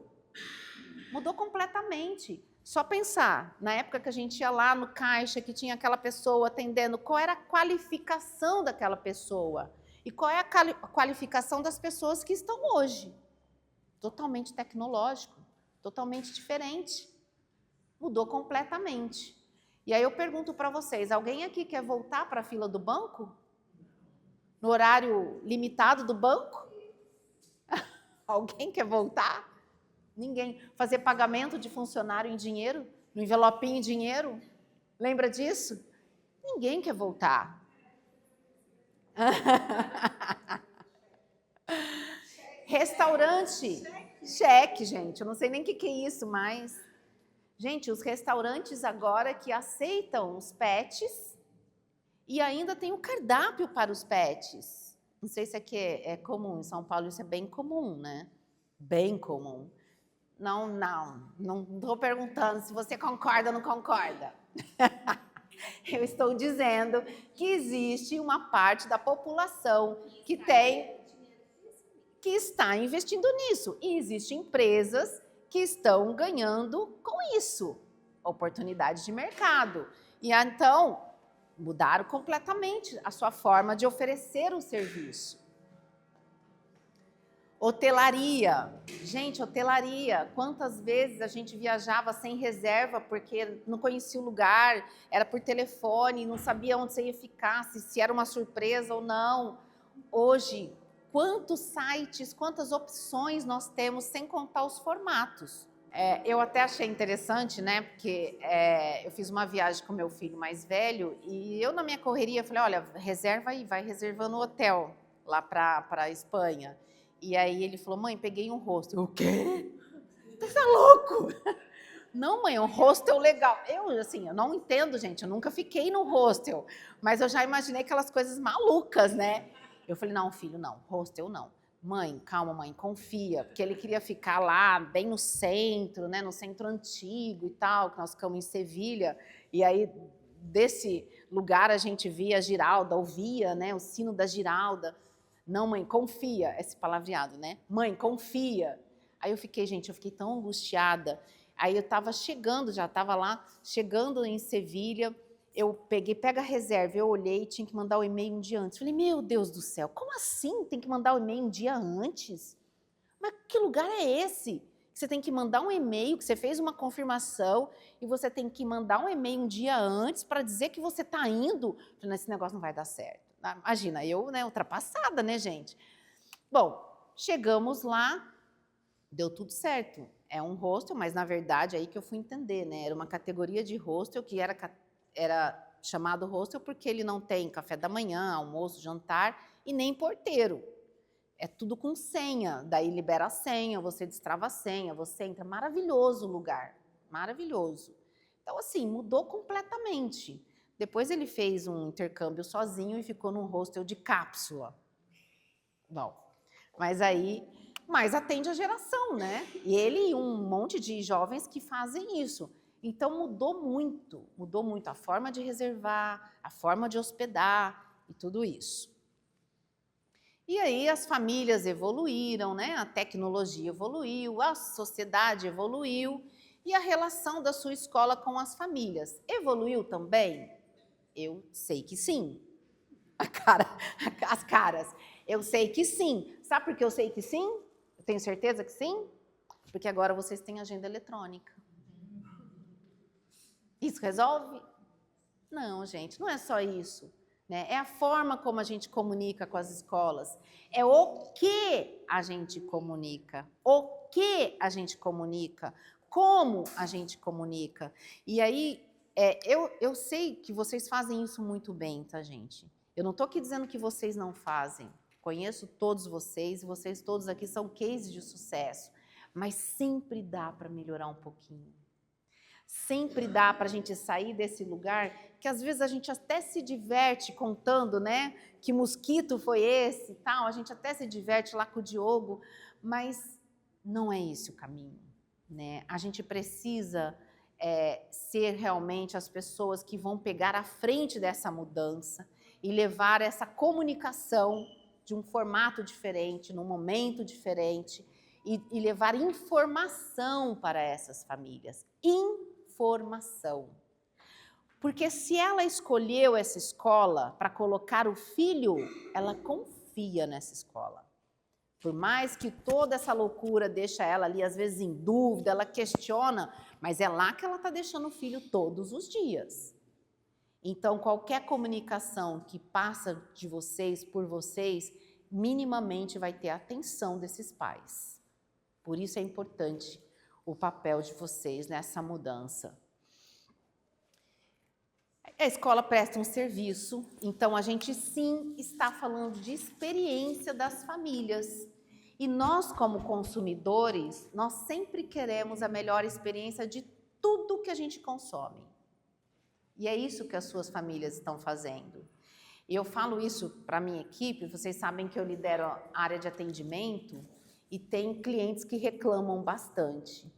Mudou completamente. Só pensar, na época que a gente ia lá no caixa, que tinha aquela pessoa atendendo, qual era a qualificação daquela pessoa e qual é a qualificação das pessoas que estão hoje. Totalmente tecnológico, totalmente diferente. Mudou completamente. E aí eu pergunto para vocês, alguém aqui quer voltar para a fila do banco? No horário limitado do banco? Alguém quer voltar? Ninguém. Fazer pagamento de funcionário em dinheiro, no envelopinho em dinheiro. Lembra disso? Ninguém quer voltar. Restaurante. Cheque, gente. Eu não sei nem o que é isso, mas... Gente, os restaurantes agora que aceitam os pets e ainda tem o cardápio para os pets. Não sei se aqui é comum, em São Paulo isso é bem comum, né? Bem comum. Não estou perguntando se você concorda ou não concorda. Eu estou dizendo que existe uma parte da população que está investindo nisso. E existem empresas que estão ganhando com isso, oportunidades de mercado. E então, mudaram completamente a sua forma de oferecer o serviço. Hotelaria. Gente, hotelaria. Quantas vezes a gente viajava sem reserva porque não conhecia o lugar, era por telefone, não sabia onde você ia ficar, se era uma surpresa ou não. Hoje, quantos sites, quantas opções nós temos, sem contar os formatos. Eu até achei interessante, né? Porque eu fiz uma viagem com meu filho mais velho e eu, na minha correria, falei, olha, reserva aí, vai reservando o hotel lá para a Espanha. E aí ele falou, mãe, peguei um hostel. O quê? Você tá louco? Não, mãe, um hostel legal. Eu não entendo, gente, eu nunca fiquei no hostel, mas eu já imaginei aquelas coisas malucas, né? Eu falei, não, filho, não, hostel não. Mãe, calma, mãe, confia, porque ele queria ficar lá, bem no centro, né, no centro antigo e tal, que nós ficamos em Sevilha, e aí desse lugar a gente via a Giralda, ouvia, né, o sino da Giralda. Não, mãe, confia, esse palavreado, né? Mãe, confia. Aí eu fiquei tão angustiada. Aí eu estava chegando, já estava lá, chegando em Sevilha, eu pega a reserva, eu olhei, tinha que mandar o e-mail um dia antes. Falei, meu Deus do céu, como assim tem que mandar o e-mail um dia antes? Mas que lugar é esse? Você tem que mandar um e-mail, que você fez uma confirmação, e você tem que mandar um e-mail um dia antes para dizer que você está indo. Falei, esse negócio não vai dar certo. Imagina, eu, né, ultrapassada, né, gente? Bom, chegamos lá, deu tudo certo. É um hostel, mas na verdade aí que eu fui entender, né? Era uma categoria de hostel que era chamado hostel porque ele não tem café da manhã, almoço, jantar e nem porteiro. É tudo com senha, daí libera a senha, você destrava a senha, você entra. Maravilhoso o lugar, maravilhoso. Então, assim, mudou completamente. Depois ele fez um intercâmbio sozinho e ficou num hostel de cápsula. Bom, mas atende a geração, né? E ele e um monte de jovens que fazem isso. Então mudou muito a forma de reservar, a forma de hospedar e tudo isso. E aí as famílias evoluíram, né? A tecnologia evoluiu, a sociedade evoluiu e a relação da sua escola com as famílias evoluiu também? Eu sei que sim. As caras. Eu sei que sim. Sabe por que eu sei que sim? Eu tenho certeza que sim? Porque agora vocês têm agenda eletrônica. Isso resolve? Não, gente, não é só isso. Né? É a forma como a gente comunica com as escolas. É o que a gente comunica. O que a gente comunica. Como a gente comunica. E aí, eu sei que vocês fazem isso muito bem, tá, gente? Eu não estou aqui dizendo que vocês não fazem. Conheço todos vocês, e vocês todos aqui são cases de sucesso. Mas sempre dá para melhorar um pouquinho. Sempre dá para a gente sair desse lugar que às vezes a gente até se diverte contando, né? Que mosquito foi esse e tal, a gente até se diverte lá com o Diogo, mas não é esse o caminho, né? A gente precisa ser realmente as pessoas que vão pegar a frente dessa mudança e levar essa comunicação de um formato diferente, num momento diferente e levar informação para essas famílias. Informação. Porque se ela escolheu essa escola para colocar o filho, ela confia nessa escola. Por mais que toda essa loucura deixa ela ali, às vezes, em dúvida, ela questiona, mas é lá que ela está deixando o filho todos os dias. Então, qualquer comunicação que passa de vocês, por vocês, minimamente vai ter a atenção desses pais. Por isso é importante o papel de vocês nessa mudança. A escola presta um serviço, então a gente sim está falando de experiência das famílias. E nós, como consumidores, nós sempre queremos a melhor experiência de tudo que a gente consome. E é isso que as suas famílias estão fazendo. E eu falo isso para a minha equipe, vocês sabem que eu lidero a área de atendimento e tem clientes que reclamam bastante.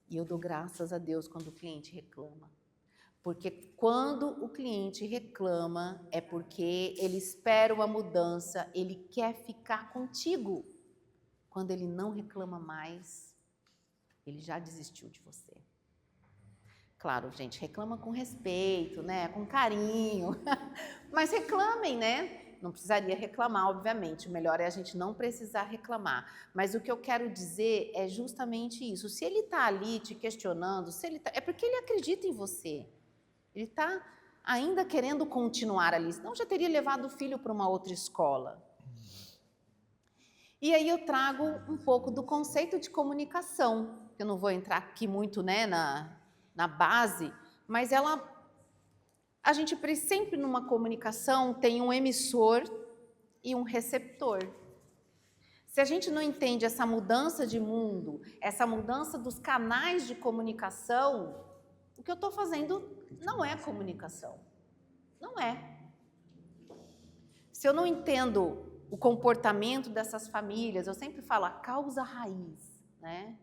E eu dou graças a Deus quando o cliente reclama. Porque quando o cliente reclama, é porque ele espera uma mudança, ele quer ficar contigo. Quando ele não reclama mais, ele já desistiu de você. Claro, gente, reclama com respeito, né? Com carinho. Mas reclamem, né? Não precisaria reclamar, obviamente. O melhor é a gente não precisar reclamar. Mas o que eu quero dizer é justamente isso. Se ele está ali te questionando, é porque ele acredita em você. Ele está ainda querendo continuar ali, senão já teria levado o filho para uma outra escola. E aí eu trago um pouco do conceito de comunicação. Eu não vou entrar aqui muito, né, na base, mas a gente sempre numa comunicação tem um emissor e um receptor. Se a gente não entende essa mudança de mundo, essa mudança dos canais de comunicação, o que eu estou fazendo não é comunicação. Não é. Se eu não entendo o comportamento dessas famílias, eu sempre falo a causa raiz, né?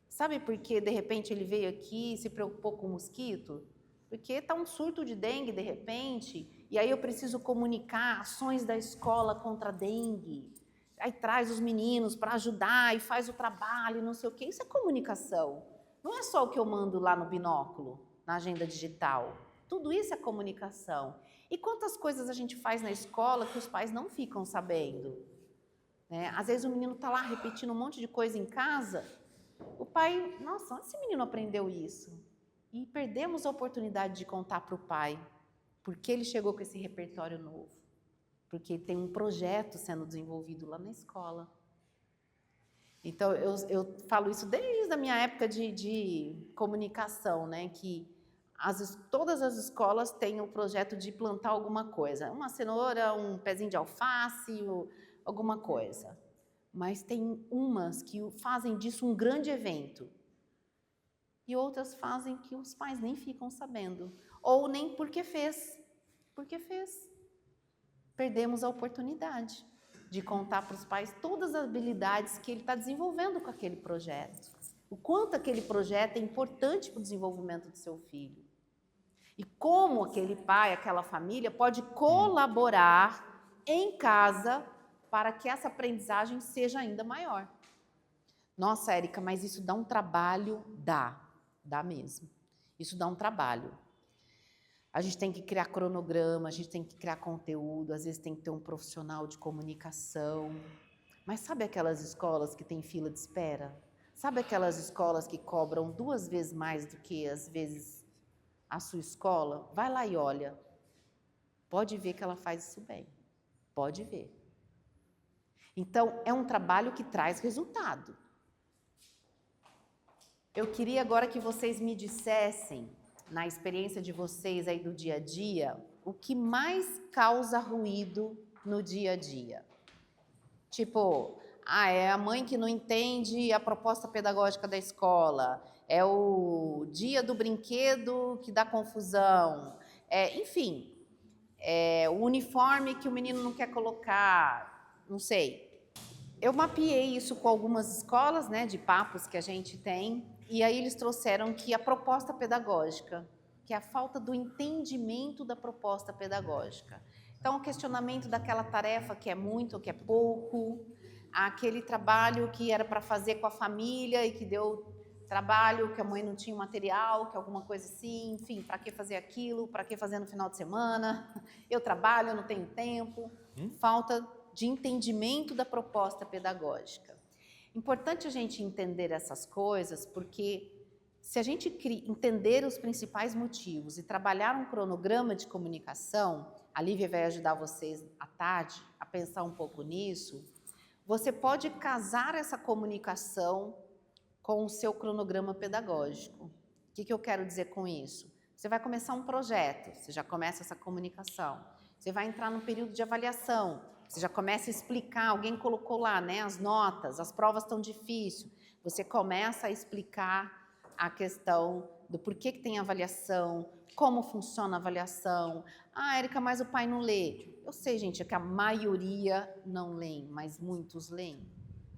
Sabe por que, de repente, ele veio aqui e se preocupou com o mosquito? Porque está um surto de dengue, de repente, e aí eu preciso comunicar ações da escola contra a dengue. Aí traz os meninos para ajudar e faz o trabalho, não sei o quê. Isso é comunicação. Não é só o que eu mando lá no binóculo, na agenda digital. Tudo isso é comunicação. E quantas coisas a gente faz na escola que os pais não ficam sabendo? Né? Às vezes o menino está lá repetindo um monte de coisa em casa, o pai, nossa, onde esse menino aprendeu isso? E perdemos a oportunidade de contar para o pai por que ele chegou com esse repertório novo. Porque tem um projeto sendo desenvolvido lá na escola. Então, eu falo isso desde a minha época de comunicação, né? Que todas as escolas têm o projeto de plantar alguma coisa. Uma cenoura, um pezinho de alface, alguma coisa. Mas tem umas que fazem disso um grande evento. E outras fazem que os pais nem ficam sabendo. Ou nem porque fez. Porque fez. Perdemos a oportunidade de contar para os pais todas as habilidades que ele está desenvolvendo com aquele projeto. O quanto aquele projeto é importante para o desenvolvimento do seu filho. E como aquele pai, aquela família pode colaborar em casa para que essa aprendizagem seja ainda maior. Nossa, Érica, mas isso dá um trabalho? Dá mesmo. Isso dá um trabalho. A gente tem que criar cronograma, a gente tem que criar conteúdo, às vezes tem que ter um profissional de comunicação. Mas sabe aquelas escolas que tem fila de espera? Sabe aquelas escolas que cobram 2 vezes mais do que, às vezes, a sua escola? Vai lá e olha. Pode ver que ela faz isso bem. Pode ver. Então, é um trabalho que traz resultado. Eu queria agora que vocês me dissessem, na experiência de vocês aí do dia a dia, o que mais causa ruído no dia a dia. Tipo, é a mãe que não entende a proposta pedagógica da escola, é o dia do brinquedo que dá confusão, enfim, o uniforme que o menino não quer colocar, não sei. Eu mapeei isso com algumas escolas, né, de papos que a gente tem, e aí eles trouxeram que a proposta pedagógica, que é a falta do entendimento da proposta pedagógica. Então, o questionamento daquela tarefa que é muito ou que é pouco, aquele trabalho que era para fazer com a família e que deu trabalho, que a mãe não tinha material, que alguma coisa assim, enfim, para que fazer aquilo, para que fazer no final de semana, eu trabalho, eu não tenho tempo, falta de entendimento da proposta pedagógica. Importante a gente entender essas coisas, porque se a gente entender os principais motivos e trabalhar um cronograma de comunicação, a Lívia vai ajudar vocês à tarde a pensar um pouco nisso, você pode casar essa comunicação com o seu cronograma pedagógico. O que eu quero dizer com isso? Você vai começar um projeto, você já começa essa comunicação. Você vai entrar no período de avaliação, você já começa a explicar, alguém colocou lá, né, as notas, as provas estão difíceis. Você começa a explicar a questão do porquê que tem avaliação, como funciona a avaliação. Ah, Érica, mas o pai não lê. Eu sei, gente, é que a maioria não lê, mas muitos leem,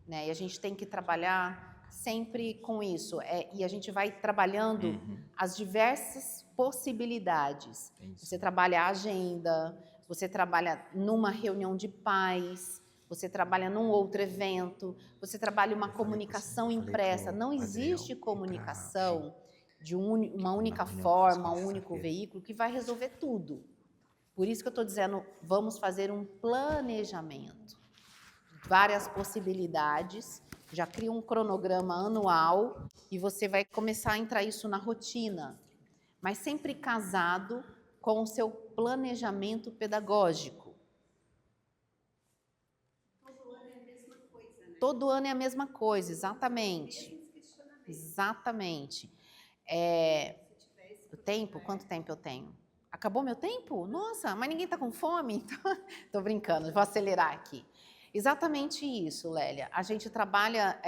né? E a gente tem que trabalhar sempre com isso. E a gente vai trabalhando as diversas possibilidades. Você trabalha a agenda, você trabalha numa reunião de pais, você trabalha num outro evento, você trabalha uma comunicação impressa. Não existe comunicação de uma única forma, um único veículo que vai resolver tudo. Por isso que eu estou dizendo, vamos fazer um planejamento. Várias possibilidades, já cria um cronograma anual e você vai começar a entrar isso na rotina, mas sempre casado com o seu planejamento pedagógico. Todo ano é a mesma coisa, né? Todo ano é a mesma coisa, exatamente. Exatamente. O tempo, quanto tempo eu tenho? Acabou meu tempo? Nossa, mas ninguém está com fome? Estou brincando, vou acelerar aqui. Exatamente isso, Lélia. A gente trabalha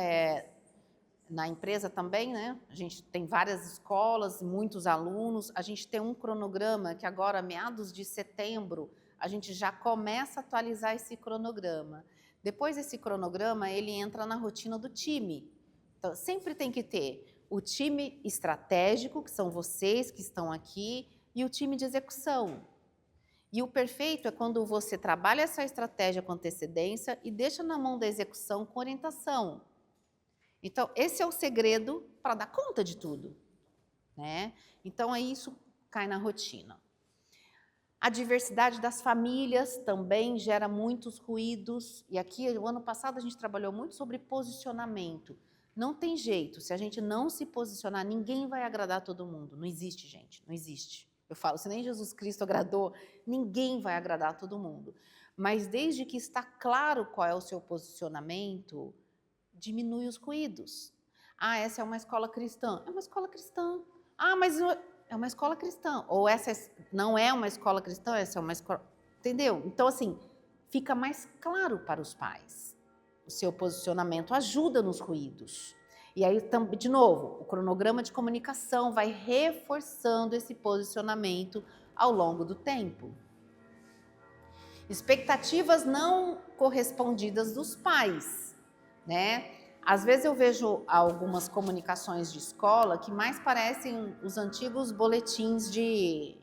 na empresa também, né? A gente tem várias escolas, muitos alunos. A gente tem um cronograma que agora, meados de setembro, a gente já começa a atualizar esse cronograma. Depois desse cronograma, ele entra na rotina do time. Então, sempre tem que ter o time estratégico, que são vocês que estão aqui, e o time de execução. E o perfeito é quando você trabalha essa estratégia com antecedência e deixa na mão da execução com orientação. Então, esse é o segredo para dar conta de tudo, né? Então, aí isso cai na rotina. A diversidade das famílias também gera muitos ruídos. E aqui, o ano passado, a gente trabalhou muito sobre posicionamento. Não tem jeito, se a gente não se posicionar, ninguém vai agradar todo mundo. Não existe, gente, não existe. Eu falo, se nem Jesus Cristo agradou, ninguém vai agradar todo mundo. Mas desde que está claro qual é o seu posicionamento, diminui os ruídos. Ah, essa é uma escola cristã. É uma escola cristã. Ah, mas é uma escola cristã. Ou essa não é uma escola cristã, essa é uma escola... Entendeu? Então, assim, fica mais claro para os pais. O seu posicionamento ajuda nos ruídos. E aí, de novo, o cronograma de comunicação vai reforçando esse posicionamento ao longo do tempo. Expectativas não correspondidas dos pais, né? Às vezes eu vejo algumas comunicações de escola que mais parecem os antigos boletins de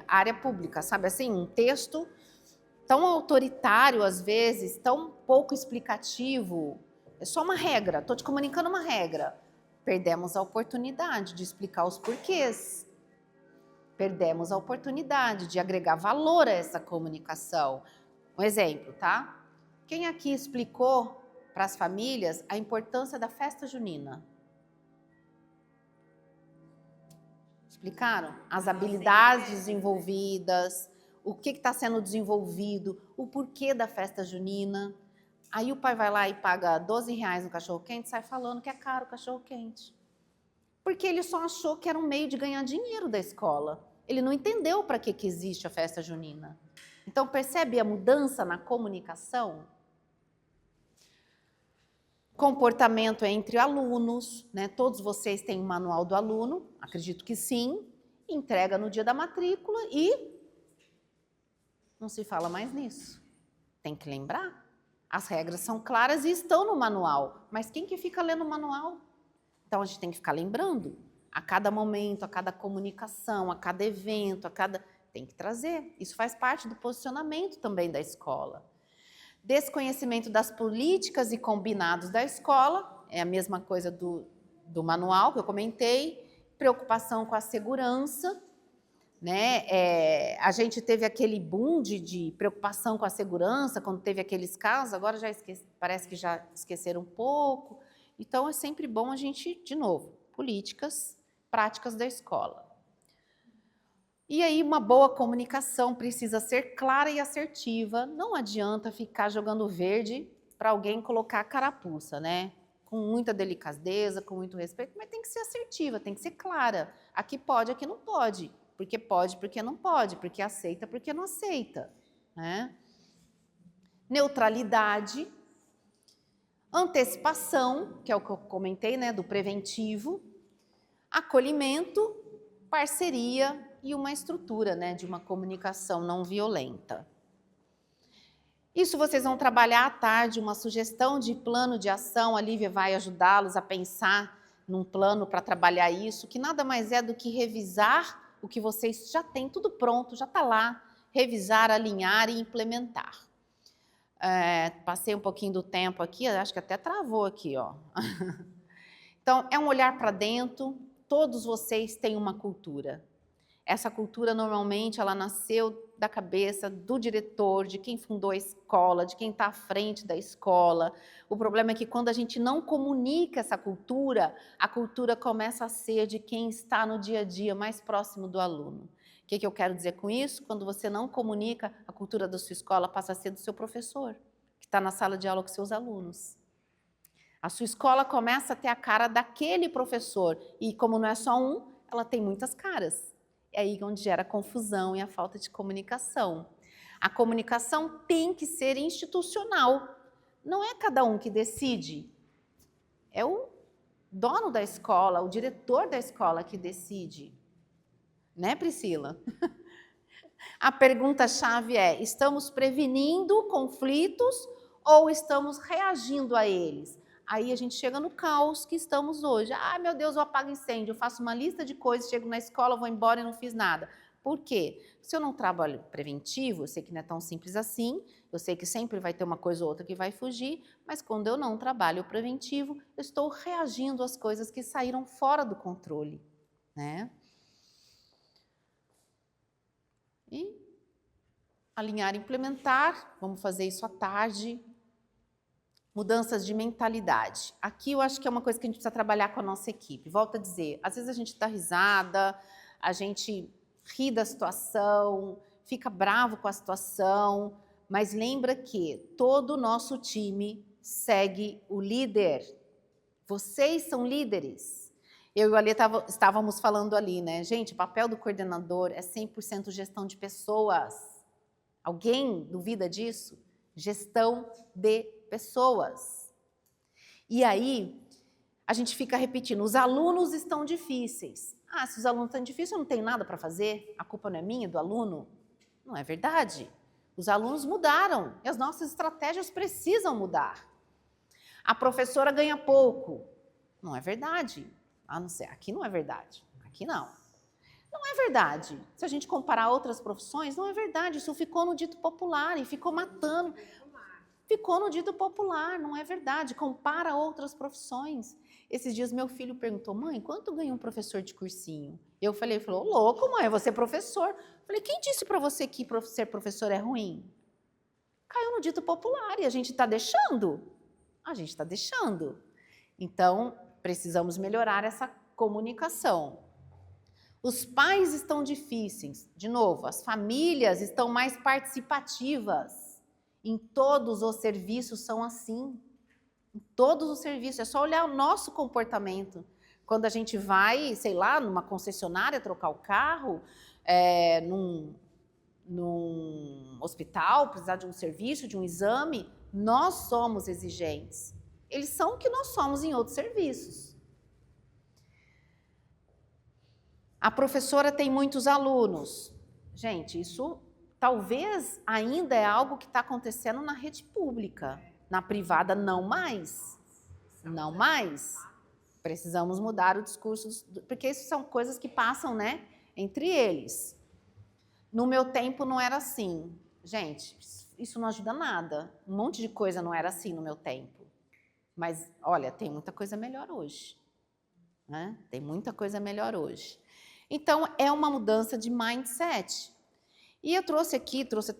área pública, sabe assim? Um texto tão autoritário, às vezes, tão pouco explicativo. É só uma regra, estou te comunicando uma regra. Perdemos a oportunidade de explicar os porquês. Perdemos a oportunidade de agregar valor a essa comunicação. Um exemplo, tá? Quem aqui explicou para as famílias a importância da festa junina? Explicaram? As habilidades desenvolvidas, o que está sendo desenvolvido, o porquê da festa junina. Aí o pai vai lá e paga R$12 no cachorro-quente e sai falando que é caro o cachorro-quente. Porque ele só achou que era um meio de ganhar dinheiro da escola. Ele não entendeu para que existe a festa junina. Então, percebe a mudança na comunicação? Comportamento entre alunos, né? Todos vocês têm um manual do aluno, acredito que sim. Entrega no dia da matrícula e não se fala mais nisso. Tem que lembrar. As regras são claras e estão no manual. Mas quem que fica lendo o manual? Então, a gente tem que ficar lembrando. A cada momento, a cada comunicação, a cada evento, tem que trazer. Isso faz parte do posicionamento também da escola. Desconhecimento das políticas e combinados da escola, é a mesma coisa do manual que eu comentei. Preocupação com a segurança, né? A gente teve aquele boom de preocupação com a segurança, quando teve aqueles casos, agora já parece que já esqueceram um pouco. Então, é sempre bom a gente, de novo, políticas, práticas da escola. E aí, uma boa comunicação precisa ser clara e assertiva. Não adianta ficar jogando verde para alguém colocar a carapuça, né? com muita delicadeza, com muito respeito, mas tem que ser assertiva, tem que ser clara. Aqui pode, aqui não pode. Pode, porque não pode. Porque aceita, porque não aceita. Né? Neutralidade. Antecipação, que é o que eu comentei, né, do preventivo. Acolhimento, parceria e uma estrutura, né, de uma comunicação não violenta. Isso vocês vão trabalhar à tarde, uma sugestão de plano de ação. A Lívia vai ajudá-los a pensar num plano para trabalhar isso, que nada mais é do que revisar o que vocês já têm tudo pronto, já está lá, revisar, alinhar e implementar. Passei um pouquinho do tempo aqui, acho que até travou aqui, ó. Então, é um olhar para dentro, todos vocês têm uma cultura. Essa cultura, normalmente, ela nasceu da cabeça do diretor, de quem fundou a escola, de quem está à frente da escola. O problema é que quando a gente não comunica essa cultura, a cultura começa a ser de quem está no dia a dia mais próximo do aluno. O que eu quero dizer com isso? Quando você não comunica, a cultura da sua escola passa a ser do seu professor, que está na sala de aula com seus alunos. A sua escola começa a ter a cara daquele professor, e como não é só um, ela tem muitas caras. É aí onde gera a confusão e a falta de comunicação. A comunicação tem que ser institucional. Não é cada um que decide. É o dono da escola, o diretor da escola que decide. Né, Priscila? A pergunta-chave é: estamos prevenindo conflitos ou estamos reagindo a eles? Aí a gente chega no caos que estamos hoje. Ah, meu Deus, eu apago incêndio, eu faço uma lista de coisas, chego na escola, vou embora e não fiz nada. Por quê? Se eu não trabalho preventivo, eu sei que não é tão simples assim, eu sei que sempre vai ter uma coisa ou outra que vai fugir, mas quando eu não trabalho preventivo, eu estou reagindo às coisas que saíram fora do controle, né? E alinhar e implementar, vamos fazer isso à tarde. Mudanças de mentalidade. Aqui eu acho que é uma coisa que a gente precisa trabalhar com a nossa equipe. Volto a dizer, às vezes a gente dá risada, a gente ri da situação, fica bravo com a situação, mas lembra que todo o nosso time segue o líder. Vocês são líderes. Eu e o Alê estávamos falando ali, né? Gente, o papel do coordenador é 100% gestão de pessoas. Alguém duvida disso? Gestão de pessoas. E aí, a gente fica repetindo, os alunos estão difíceis. Ah, se os alunos estão difíceis, eu não tenho nada para fazer, a culpa não é minha, é do aluno. Não é verdade. Os alunos mudaram e as nossas estratégias precisam mudar. A professora ganha pouco. Não é verdade. Ah, não sei, aqui não é verdade. Aqui não. Não é verdade. Se a gente comparar outras profissões, não é verdade. Isso ficou no dito popular e ficou matando. Ficou no dito popular, não é verdade. Compara outras profissões. Esses dias meu filho perguntou, mãe, quanto ganha um professor de cursinho? Eu falei, falou, louco, mãe, você é professor. Eu falei, quem disse para você que ser professor é ruim? Caiu no dito popular e a gente está deixando. A gente está deixando. Então, precisamos melhorar essa comunicação. Os pais estão difíceis. De novo, as famílias estão mais participativas. Em todos os serviços são assim. Em todos os serviços. É só olhar o nosso comportamento. Quando a gente vai, sei lá, numa concessionária trocar o carro, num hospital, precisar de um serviço, de um exame, nós somos exigentes. Eles são o que nós somos em outros serviços. A professora tem muitos alunos. Gente, isso talvez ainda é algo que está acontecendo na rede pública. Na privada, não mais. Não mais. Precisamos mudar o discurso, porque isso são coisas que passam, né, entre eles. No meu tempo não era assim. Gente, isso não ajuda nada. Um monte de coisa não era assim no meu tempo. Mas, olha, tem muita coisa melhor hoje. Né? Tem muita coisa melhor hoje. Então, é uma mudança de mindset. E eu trouxe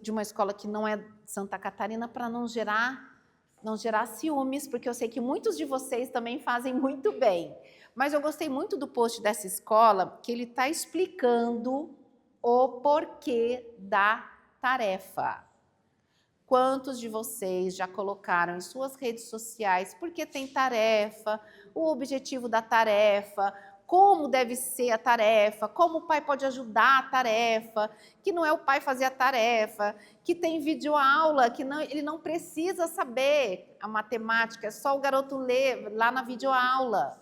de uma escola que não é Santa Catarina para não gerar ciúmes, porque eu sei que muitos de vocês também fazem muito bem. Mas eu gostei muito do post dessa escola, que ele está explicando o porquê da tarefa. Quantos de vocês já colocaram em suas redes sociais porque tem tarefa, o objetivo da tarefa, como deve ser a tarefa, como o pai pode ajudar a tarefa, que não é o pai fazer a tarefa, que tem videoaula, que não, ele não precisa saber a matemática, é só o garoto ler lá na videoaula.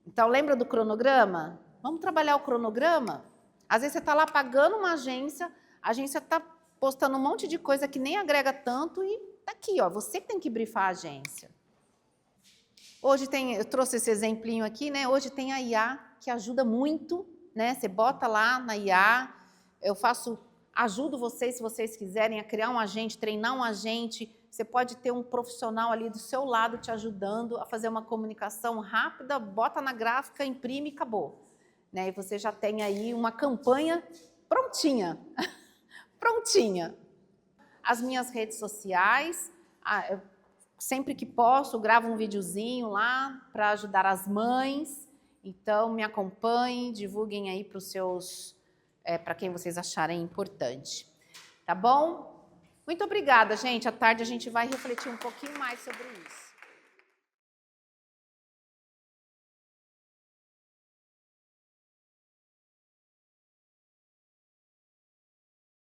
Então, lembra do cronograma? Vamos trabalhar o cronograma? Às vezes você está lá pagando uma agência, a agência está postando um monte de coisa que nem agrega tanto e tá aqui, ó, você que tem que brifar a agência. Hoje tem, eu trouxe esse exemplinho aqui, né? Hoje tem a IA que ajuda muito, né? Você bota lá na IA, eu ajudo vocês se vocês quiserem a criar um agente, treinar um agente. Você pode ter um profissional ali do seu lado te ajudando a fazer uma comunicação rápida, bota na gráfica, imprime e acabou. Né? E você já tem aí uma campanha prontinha. Prontinha. As minhas redes sociais, sempre que posso, gravo um videozinho lá para ajudar as mães. Então, me acompanhem, divulguem aí para os seus, para quem vocês acharem importante. Tá bom? Muito obrigada, gente. À tarde a gente vai refletir um pouquinho mais sobre isso.